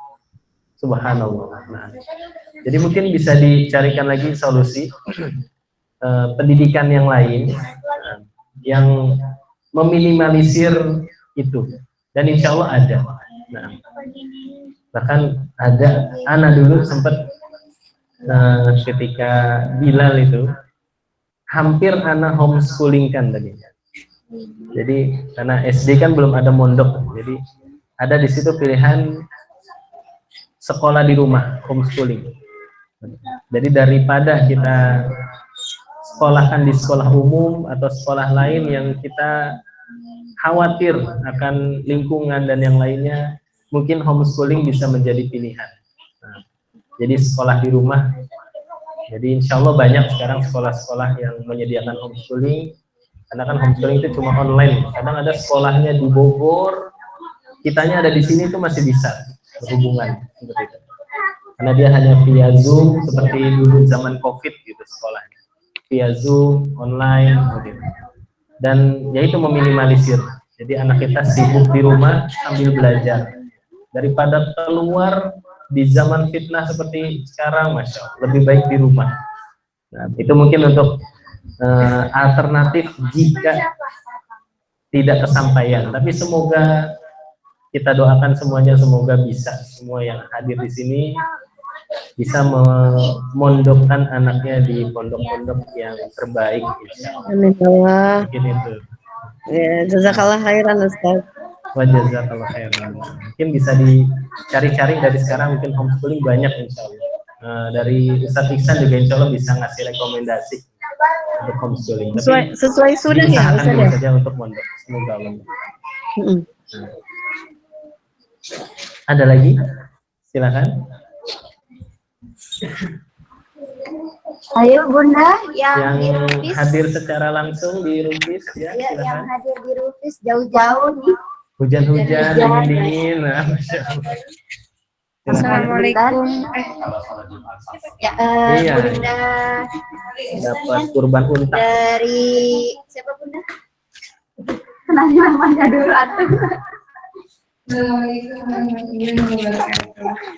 subhanallah. Nah, jadi mungkin bisa dicarikan lagi solusi pendidikan yang lain yang meminimalisir itu, dan insya Allah ada. Nah, bahkan ada anak dulu sempat ketika Bilal itu hampir anak homeschooling kan tadi. Jadi karena SD kan belum ada mondok, jadi ada di situ pilihan sekolah di rumah, homeschooling. Jadi daripada kita sekolahkan di sekolah umum atau sekolah lain yang kita khawatir akan lingkungan dan yang lainnya, mungkin homeschooling bisa menjadi pilihan. Nah, jadi sekolah di rumah. Jadi insya Allah banyak sekarang sekolah-sekolah yang menyediakan homeschooling, karena kan homeschooling itu cuma online. Kadang ada sekolahnya di Bogor, kitanya ada di sini itu masih bisa berhubungan seperti itu. Karena dia hanya via Zoom seperti dulu zaman COVID gitu sekolahnya. Via Zoom, online, gitu. Dan ya itu meminimalisir. Jadi anak kita sibuk di rumah sambil belajar. Daripada keluar di zaman fitnah seperti sekarang, Masya Allah, lebih baik di rumah. Nah, itu mungkin untuk alternatif jika tidak kesampaian. Tapi semoga kita doakan semuanya, semoga bisa semua yang hadir di sini bisa memondokkan anaknya di pondok-pondok yang terbaik. Amin Allah. Mungkin itu. Ya, jazakallah khairan Ustaz. Wa jazakallah khairan. Mungkin bisa dicari-cari dari sekarang, mungkin homeschooling banyak insya Allah. Dari Ustaz Iksan juga insya Allah bisa ngasih rekomendasi untuk homeschooling. Sesuai sudah ya Ustaz ya? Saja untuk mondok. Semoga Allah. Ada lagi? Silakan. Ayo Bunda yang di Yang Rufis. hadir secara langsung di Rufis ya, Ya, yang silakan. hadir di Rufis jauh-jauh nih. Hujan-hujan, dingin-dingin. Nah, Masya Allah. Silakan. Assalamualaikum. Ya, Iya. Bunda Dapat kurban unta. dari siapa Bunda? Kenalin namanya dulu atuh.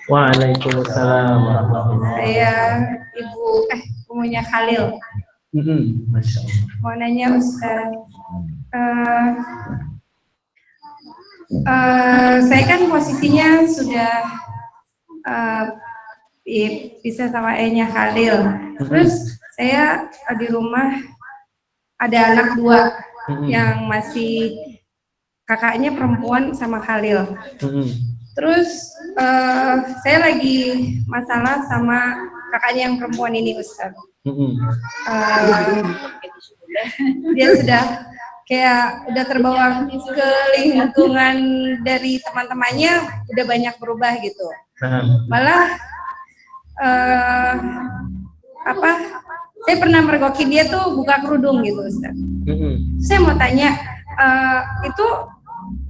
Waalaikumsalam warahmatullahi Saya Ibu Umunya Khalil. Masya Allah. Mau nanya Ustaz, saya kan posisinya sudah bisa sama E-nya Khalil. Terus saya di rumah ada anak 2 yang masih kakaknya perempuan sama Khalil. Terus saya lagi masalah sama kakaknya yang perempuan ini Ustaz. Dia sudah kayak udah terbawa ke lingkungan dari teman-temannya, udah banyak berubah gitu. Malah saya pernah mergokin dia tuh buka kerudung gitu Ustaz. Saya mau tanya, itu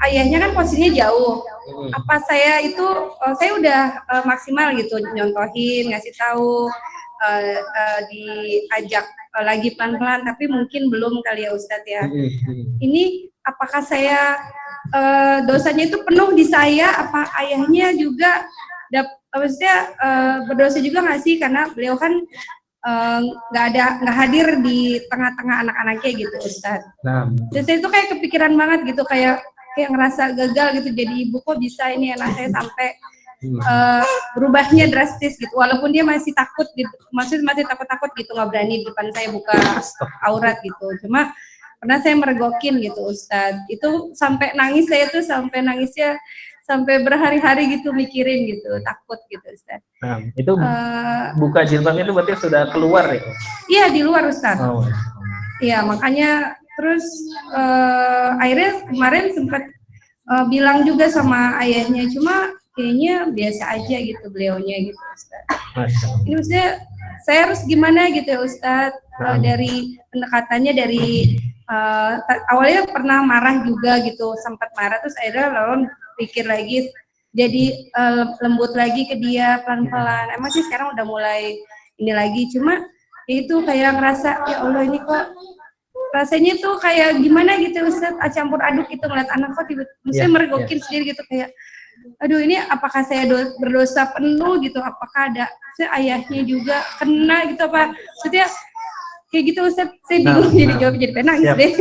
ayahnya kan posisinya jauh. Apa saya itu saya udah maksimal gitu nyontohin, ngasih tahu diajak lagi pelan-pelan, tapi mungkin belum kali ya Ustadz ya. Ini apakah saya dosanya itu penuh di saya, apa ayahnya juga maksudnya berdosa juga nggak sih, karena beliau kan nggak hadir di tengah-tengah anak-anaknya gitu Ustadz. Dan saya itu kayak kepikiran banget gitu, kayak ngerasa gagal gitu jadi ibu, kok bisa ini anak saya sampai berubahnya drastis gitu, walaupun dia masih takut gitu, masih takut gitu, nggak berani di depan saya buka aurat gitu. Cuma pernah saya meregokin gitu Ustadz, itu sampai nangis, saya tuh sampai nangisnya sampai berhari-hari gitu mikirin gitu, takut gitu Ustadz. Nah, itu buka jilbabnya itu berarti sudah keluar ya? Iya, di luar Ustadz. Iya, makanya terus akhirnya kemarin sempat bilang juga sama ayahnya, cuma kayaknya biasa aja gitu beliaunya gitu Ustadz. Ini maksudnya saya harus gimana gitu ya Ustadz, dari pendekatannya dari awalnya pernah marah juga gitu, sempat marah, terus akhirnya lalu pikir lagi, jadi lembut lagi ke dia pelan-pelan. Emang sih sekarang udah mulai ini lagi, cuma itu kayak ngerasa ya Allah ini kok rasanya tuh kayak gimana gitu Ustadz, campur aduk gitu ngeliat anak kok tiba-tiba meregokin sendiri gitu, kayak aduh ini apakah saya berdosa penuh gitu, apakah ada ayahnya juga kena gitu apa, maksudnya kayak gitu Ustadz, saya bingung jadi jawab, jadi penang deh.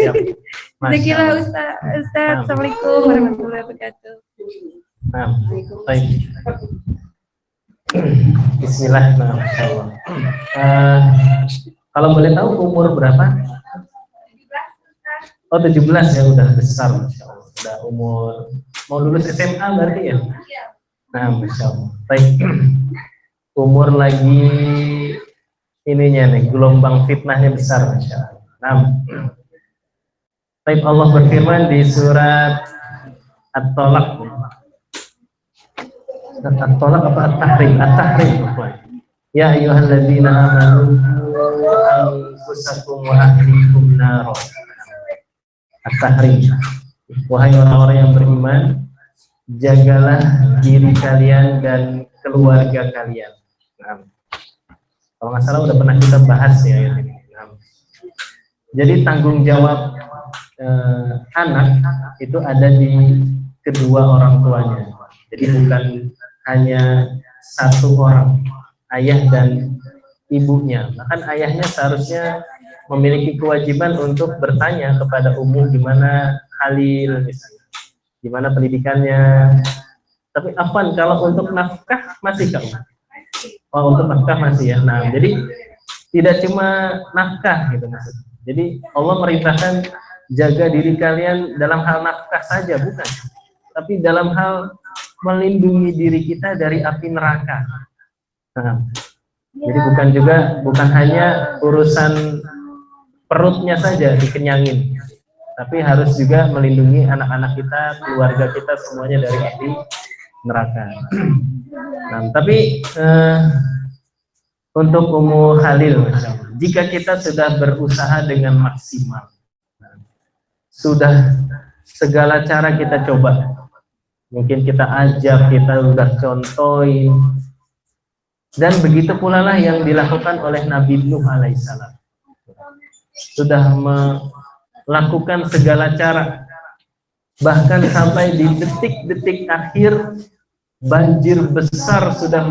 Sekira Ustadz, Assalamualaikum warahmatullahi wabarakatuh. Baik. Bismillah. Kalau boleh tahu umur berapa? Oh 17 ya, udah besar, Masya Allah. Udah umur mau lulus SMA berarti ya? Nah, Masya Allah. Baik. Umur lagi ininya nih, gelombang fitnahnya besar, Masya Allah. Nah, baik, Allah berfirman di surat At-Tolak. At-Tolak apa At-Tahrim? At-Tahrim. Ya ayyuhalladzina amanu anfusakum wa ahlikum nar. At-Tahrim. Wahai orang-orang yang beriman, jagalah diri kalian dan keluarga kalian. Nah, kalau nggak salah udah pernah kita bahas ya ini. Nah, jadi tanggung jawab anak itu ada di kedua orang tuanya. Jadi bukan hanya satu orang, ayah dan ibunya. Bahkan ayahnya seharusnya memiliki kewajiban untuk bertanya kepada Ummu gimana Halil misalnya, gimana pendidikannya. Tapi Afwan, kalau untuk nafkah masih kamu? Oh, untuk nafkah masih ya. Nah, jadi tidak cuma nafkah gitu maksudnya. Jadi Allah merintahkan jaga diri kalian dalam hal nafkah saja, bukan, tapi dalam hal melindungi diri kita dari api neraka. Nah, jadi bukan hanya urusan perutnya saja dikenyangin, tapi harus juga melindungi anak-anak kita, keluarga kita semuanya dari api neraka. Nah, tapi untuk Ummu Halil, jika kita sudah berusaha dengan maksimal, sudah segala cara kita coba, mungkin kita ajak, kita udah contohin, dan begitu pula lah yang dilakukan oleh Nabi Nuh alaihissalam, sudah melakukan segala cara, bahkan sampai di detik-detik akhir banjir besar sudah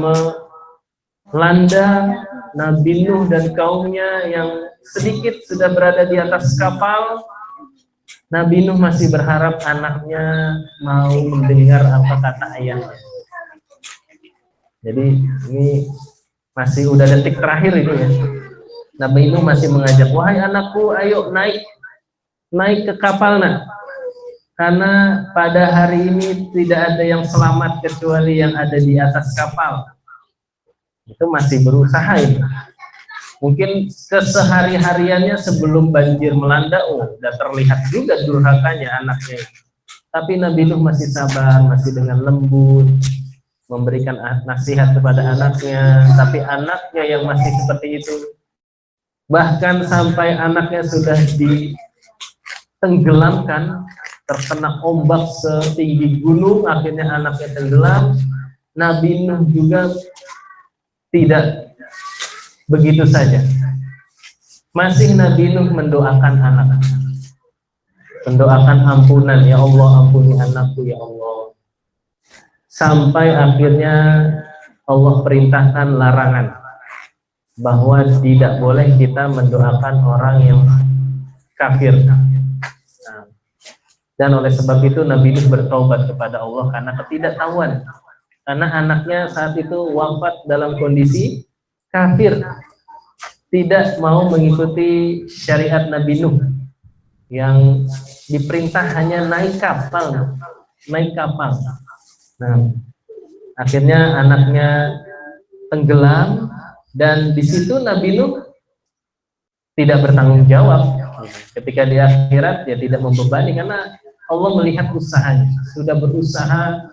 melanda Nabi Nuh dan kaumnya yang sedikit sudah berada di atas kapal. Nabi Nuh masih berharap anaknya mau mendengar apa kata ayahnya. Jadi ini masih udah detik terakhir ini ya. Nabi Nuh masih mengajak, wahai anakku, ayo naik ke kapal nak. Karena pada hari ini tidak ada yang selamat kecuali yang ada di atas kapal. Itu masih berusaha ini. Mungkin kesehari-hariannya sebelum banjir melanda, udah terlihat juga durhakanya anaknya. Tapi Nabi Nuh masih sabar, masih dengan lembut memberikan nasihat kepada anaknya. Tapi anaknya yang masih seperti itu, bahkan sampai anaknya sudah ditenggelamkan, terkena ombak setinggi gunung, akhirnya anaknya tenggelam. Nabi Nuh juga tidak begitu saja. Masih Nabi Nuh mendoakan anak, mendoakan ampunan, ya Allah ampuni anakku ya Allah. Sampai akhirnya Allah perintahkan larangan bahwa tidak boleh kita mendoakan orang yang kafir. Nah, dan oleh sebab itu Nabi Nuh bertobat kepada Allah karena ketidaktahuan. Karena anaknya saat itu wafat dalam kondisi kafir, tidak mau mengikuti syariat Nabi Nuh yang diperintah hanya naik kapal. Nah, akhirnya anaknya tenggelam dan di situ Nabi Nuh tidak bertanggung jawab. Ketika di akhirat dia tidak membebani karena Allah melihat usahanya, sudah berusaha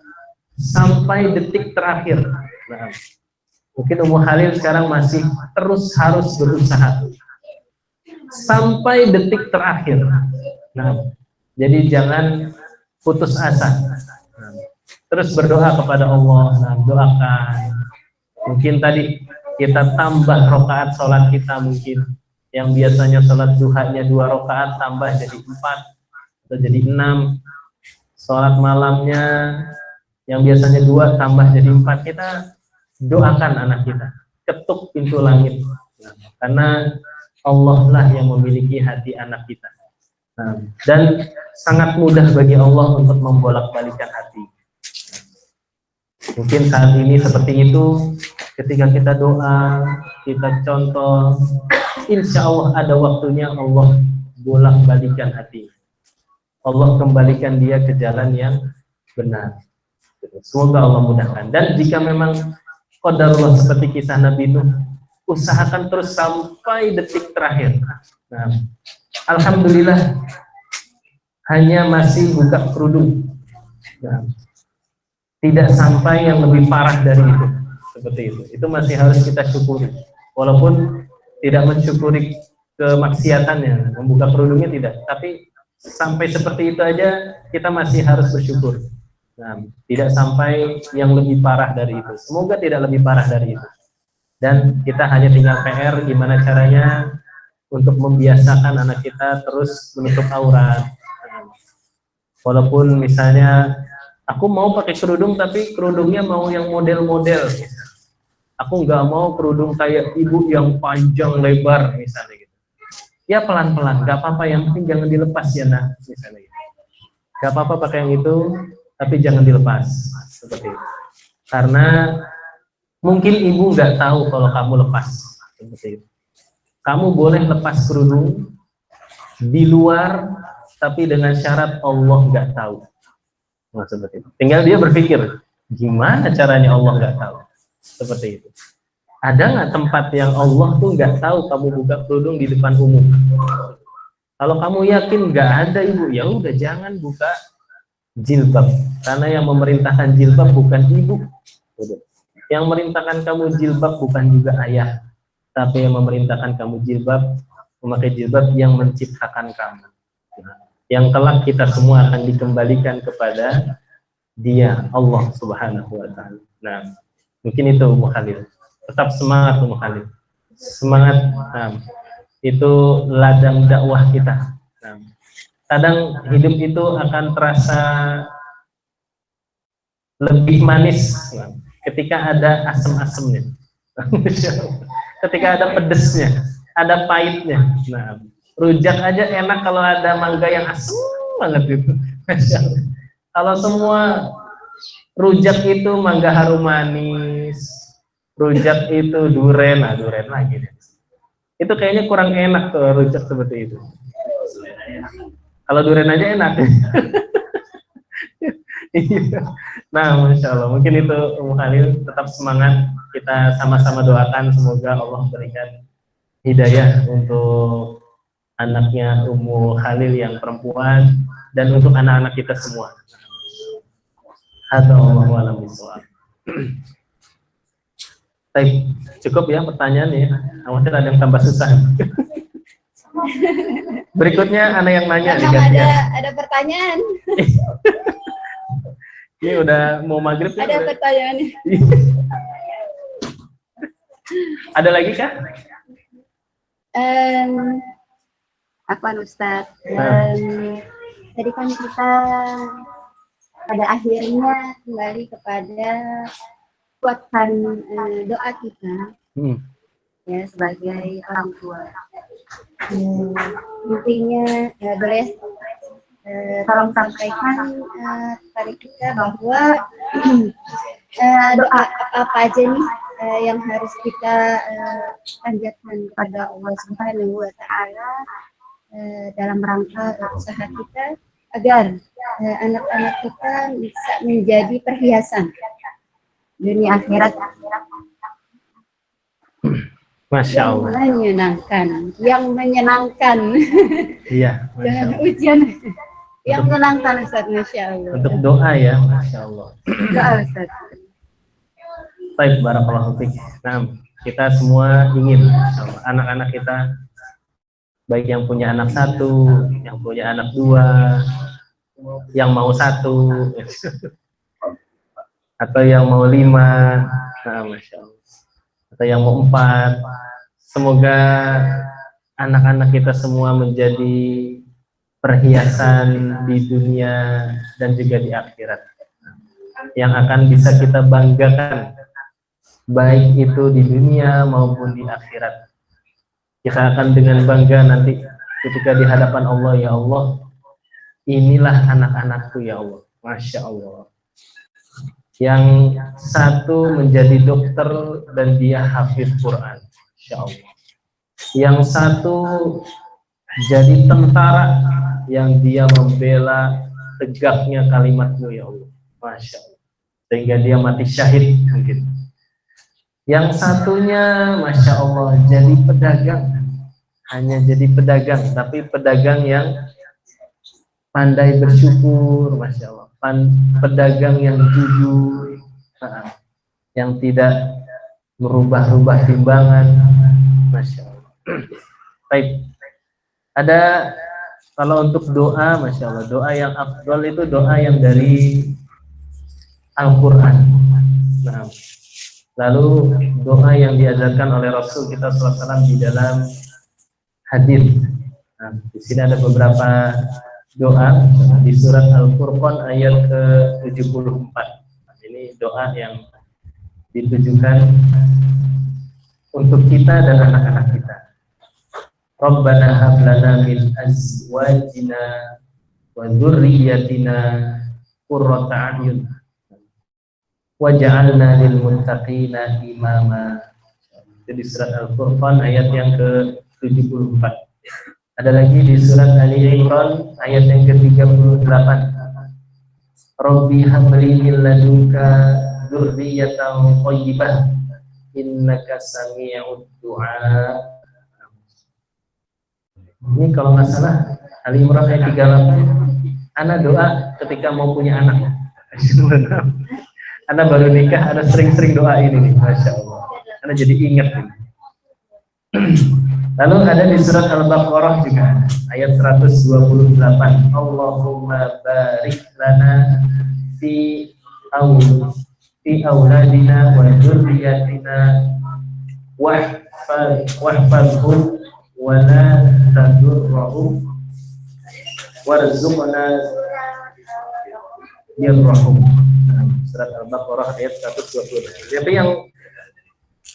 sampai detik terakhir. Nah, mungkin Ummu Khalil sekarang masih terus harus berusaha sampai detik terakhir. Nah, jadi jangan putus asa. Nah, terus berdoa kepada Allah. Nah, doakan. Mungkin tadi kita tambah rakaat sholat kita, mungkin yang biasanya sholat duhanya 2 rakaat tambah jadi 4 atau jadi 6. Sholat malamnya yang biasanya 2 tambah jadi 4. Kita doakan anak kita, ketuk pintu langit. Nah, karena Allah lah yang memiliki hati anak kita. Nah, dan sangat mudah bagi Allah untuk membolak-balikan hati. Mungkin saat ini seperti itu, ketika kita doa, kita contoh, insya Allah ada waktunya Allah bolak-balikan hati. Allah kembalikan dia ke jalan yang benar. Semoga Allah mudahkan. Dan jika memang qadarullah seperti kisah Nabi Nuh, usahakan terus sampai detik terakhir. Nah, alhamdulillah hanya masih buka kerudung. Nah, tidak sampai yang lebih parah dari itu, seperti itu. Itu masih harus kita syukuri. Walaupun tidak mensyukuri kemaksiatannya, membuka kerudungnya tidak, tapi sampai seperti itu aja kita masih harus bersyukur. Nah, tidak sampai yang lebih parah dari itu. Semoga tidak lebih parah dari itu. Dan kita hanya tinggal PR gimana caranya untuk membiasakan anak kita terus menutup aurat. Walaupun misalnya aku mau pakai kerudung tapi kerudungnya mau yang model-model. Aku nggak mau kerudung kayak ibu yang panjang lebar misalnya gitu. Ya pelan-pelan, nggak apa-apa, yang penting jangan dilepas ya nak, misalnya gitu. Nggak apa-apa pakai yang itu, tapi jangan dilepas seperti itu. Karena mungkin ibu nggak tahu kalau kamu lepas seperti itu. Kamu boleh lepas kerudung di luar, tapi dengan syarat Allah nggak tahu. Nah, seperti itu. Tinggal dia berpikir gimana caranya Allah nggak tahu, seperti itu. Ada nggak tempat yang Allah tuh nggak tahu kamu buka kerudung di depan umum? Kalau kamu yakin nggak ada ibu, ya udah jangan buka jilbab, karena yang memerintahkan jilbab bukan ibu. Yang memerintahkan kamu jilbab bukan juga ayah, tapi yang memerintahkan kamu jilbab, memakai jilbab yang menciptakan kamu. Yang kelak kita semua akan dikembalikan kepada Dia, Allah Subhanahu wa Ta'ala. Nah, mungkin itu Ummu Khalil. Tetap semangat Ummu Khalil. Semangat, nah, itu ladang dakwah kita. Nah, kadang hidup itu akan terasa lebih manis ketika ada asam-asamnya. Ketika ada pedesnya, ada pahitnya. Nah, rujak aja enak kalau ada mangga yang asam banget gitu. Kalau semua rujak itu mangga harum manis, rujak itu duren, nah duren lagi deh. Itu kayaknya kurang enak tuh rujak seperti itu. Kalau duren aja enak. Nah, Masya Allah, mungkin itu Ummu Khalil. Tetap semangat, kita sama-sama doakan semoga Allah berikan hidayah untuk anaknya Ummu Khalil yang perempuan dan untuk anak-anak kita semua. Allahu a'lam bishawab. Baik, cukup ya pertanyaannya. Khawatir ada yang tambah susah. Berikutnya ada yang nanya. Ada pertanyaan. Ini udah mau maghrib. Ada pertanyaan. Ada lagi kah? Apa Ustaz? Tadi kan kita pada akhirnya kembali kepada kuatkan doa kita ya sebagai orang tua. Intinya boleh tolong sampaikan kepada kita bahwa doa apa aja nih yang harus kita panjatkan kepada Allah Subhanahu wa Ta'ala dalam rangka usaha kita agar anak-anak kita bisa menjadi perhiasan dunia akhirat. Masya Allah. Yang menyenangkan. Iya. Jangan ujian. Yang menyenangkan Ustaz, Masya Allah. Untuk doa ya, Masya Allah. Doa Ustaz. Baik, barakallahu fiik. Nah, kita semua ingin anak-anak kita, baik yang punya anak 1, yang punya anak 2, yang mau 1, atau yang mau 5, nah, Masya Allah, atau yang mau 4. Semoga anak-anak kita semua menjadi perhiasan di dunia dan juga di akhirat, yang akan bisa kita banggakan, baik itu di dunia maupun di akhirat. Kita akan dengan bangga nanti ketika di hadapan Allah, ya Allah, inilah anak-anakku ya Allah. Masya Allah. Yang 1 menjadi dokter dan dia hafiz Quran, Masya Allah. Yang 1 jadi tentara yang dia membela tegaknya kalimat-Mu ya Allah, Masya Allah, sehingga dia mati syahid mungkin. Yang satunya, Masya Allah, jadi pedagang, hanya jadi pedagang, tapi pedagang yang pandai bersyukur, Masya Allah, pedagang yang jujur, yang tidak merubah-rubah timbangan, Masya Allah. Baik, ada kalau untuk doa, Masya Allah, doa yang afdal itu doa yang dari Al-Quran. Nah, lalu doa yang diajarkan oleh Rasul kita SAW di dalam hadis. Nah, di sini ada beberapa doa di surat Al-Furqan ayat ke-74. Ini doa yang ditujukan untuk kita dan anak-anak kita. Rabbana hab lana min azwajina wa dzurriyyatina qurrata a'yun waj'alna lil muttaqina imama. Itu di surat Al-Furqan ayat yang ke-74. Ada lagi di surat Ali Imran ayat yang ke-38. Rabbi habli min ladunka dzurriyyatan thayyibah innaka sami'ud du'a. Ini kalau nggak salah Ali Imran ayat 38. Ana doa ketika mau punya anak. Ana baru nikah, Ana sering-sering doa ini nih, Masya Allah. Ana jadi ingat ini. Lalu ada di surat Al-Baqarah juga ayat 128. Allahumma barik lana fi auladina wa dzurriyyatina wahfazhum wa la tadurruhum warzuqna yarhum. Surat Al-Baqarah ayat 128. Tapi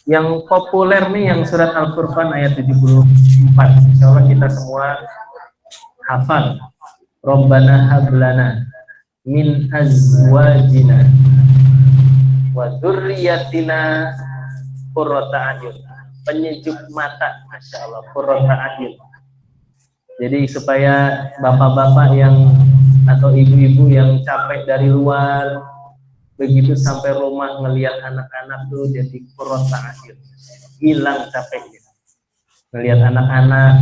yang populer nih yang surat Al-Furqan ayat 74. Insyaallah kita semua hafal. Rabbana hablana min azwajina wa dzurriyyatina qurrata a'yun. Penyejuk mata, Masya Allah, qurrata a'yun. Jadi supaya bapak-bapak yang atau ibu-ibu yang capek dari luar, begitu sampai rumah ngelihat anak-anak tuh jadi qurrata a'yun, hilang capeknya. Ngelihat anak-anak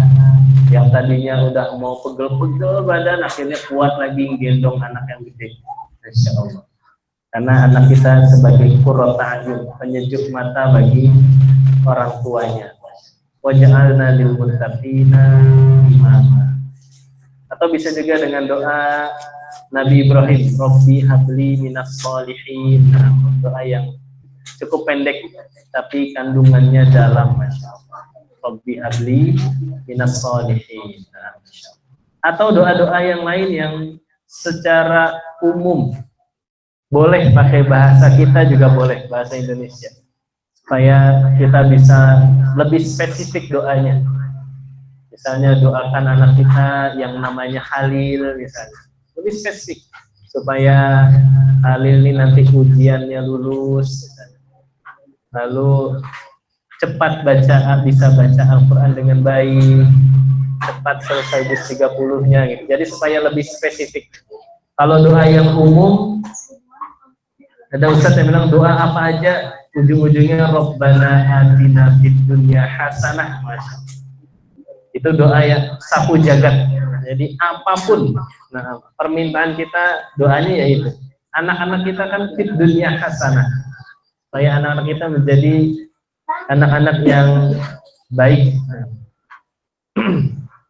yang tadinya udah mau pegel-pegel badan, akhirnya kuat lagi gendong anak yang gede. Masya Allah. Karena anak kita sebagai qurrata a'yun, penyejuk mata bagi orang tuanya. Waj'alna lil muttaqina imama. Atau bisa juga dengan doa Nabi Ibrahim, Rabbi habli minas sholihin. Doa yang cukup pendek tapi kandungannya dalam, Masya Allah. Rabbi habli minas sholihin. Atau doa-doa yang lain yang secara umum boleh pakai bahasa kita juga boleh, bahasa Indonesia, supaya kita bisa lebih spesifik doanya. Misalnya doakan anak kita yang namanya Halil misalnya, lebih spesifik supaya Halil ini nanti ujiannya lulus, lalu cepat bisa baca Al-Quran dengan baik, cepat selesai juz 30-nya gitu. Jadi supaya lebih spesifik. Kalau doa yang umum, ada ustadz yang bilang doa apa aja ujung-ujungnya Rabbana atina fid dunya hasanah. Itu doa yang sapu jagat. Jadi apapun, nah permintaan kita doanya yaitu anak-anak kita kan fid dunya hasanah, supaya anak-anak kita menjadi anak-anak yang baik.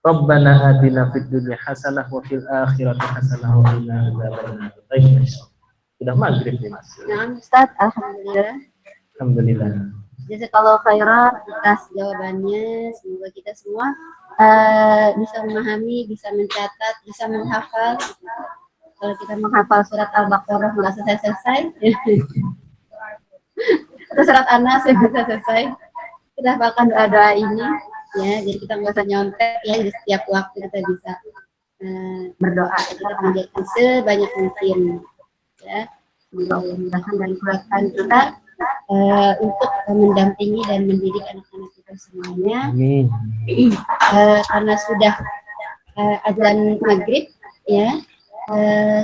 Rabbana atina fid dunya hasanah wa fil akhirati hasanah wa qina adzabannar. Baik, sudah maghrib nih Mas. Nah, Ustaz, alhamdulillah. Alhamdulillah. Jazakallahu khairan atas jawabannya. Semoga kita semua bisa memahami, bisa mencatat, bisa menghafal. Kalau kita menghafal surat Al-Baqarah nggak selesai-selesai, atau surat An-Nas nggak selesai, kita hafalkan doa-doa ini, ya. Jadi kita nggak usah nyontek, ya. Di setiap waktu kita bisa berdoa, kita panjatkan sebanyak mungkin, ya. Mudah-mudahan dan kuatkan kita untuk mendampingi dan mendidik anak-anak kita semuanya. Amin. Karena sudah azan maghrib, ya,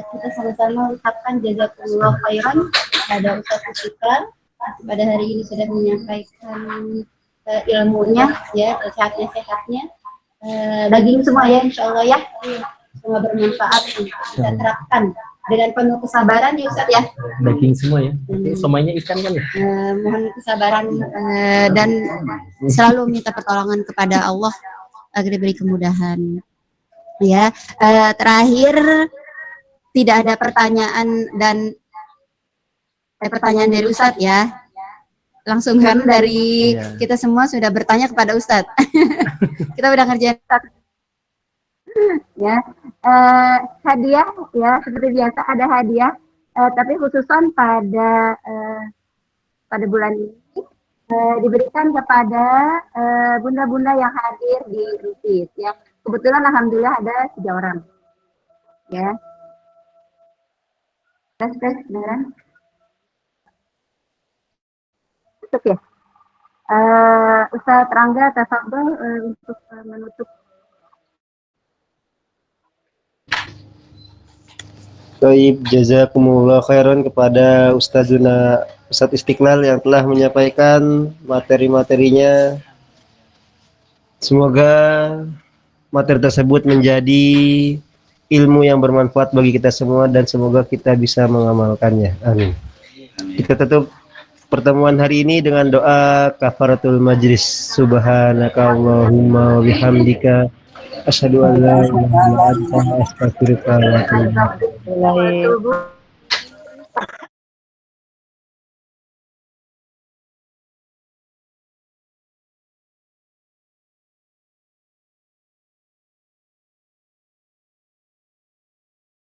kita sama-sama ucapkan jazakumullah khairan kepada Ustaz Istiqlal pada hari ini sudah menyampaikan ilmunya, ya, sehatnya daging semua, ya, insya Allah, ya, semua bermanfaat untuk kita terapkan dengan penuh kesabaran, ya Ustaz, ya. Daging semua ya. Semuanya ikan kan ya. Mohon kesabaran dan selalu minta pertolongan kepada Allah agar diberi kemudahan. Ya, terakhir tidak ada pertanyaan dan pertanyaan dari Ustadz, ya. Langsung kan dari kita semua sudah bertanya kepada Ustadz. Kita udah ngerjain Ustadz. Ya, hadiah, ya, seperti biasa ada hadiah, tapi khususan pada bulan ini diberikan kepada bunda-bunda yang hadir di RUPIS, ya. Kebetulan alhamdulillah ada 3 orang, ya. Tes beneran tutup, ya. Ustaz Rangga tafadhol untuk menutup. Baik, jazakumullah khairan kepada Ustaz Istiqlal yang telah menyampaikan materi-materinya. Semoga materi tersebut menjadi ilmu yang bermanfaat bagi kita semua dan semoga kita bisa mengamalkannya. Amin. Kita tutup pertemuan hari ini dengan doa kafaratul majlis. Subhanakallahumma wa bihamdika asyhadu an la ilaha illa anta astaghfiruka wa atubu ilaik.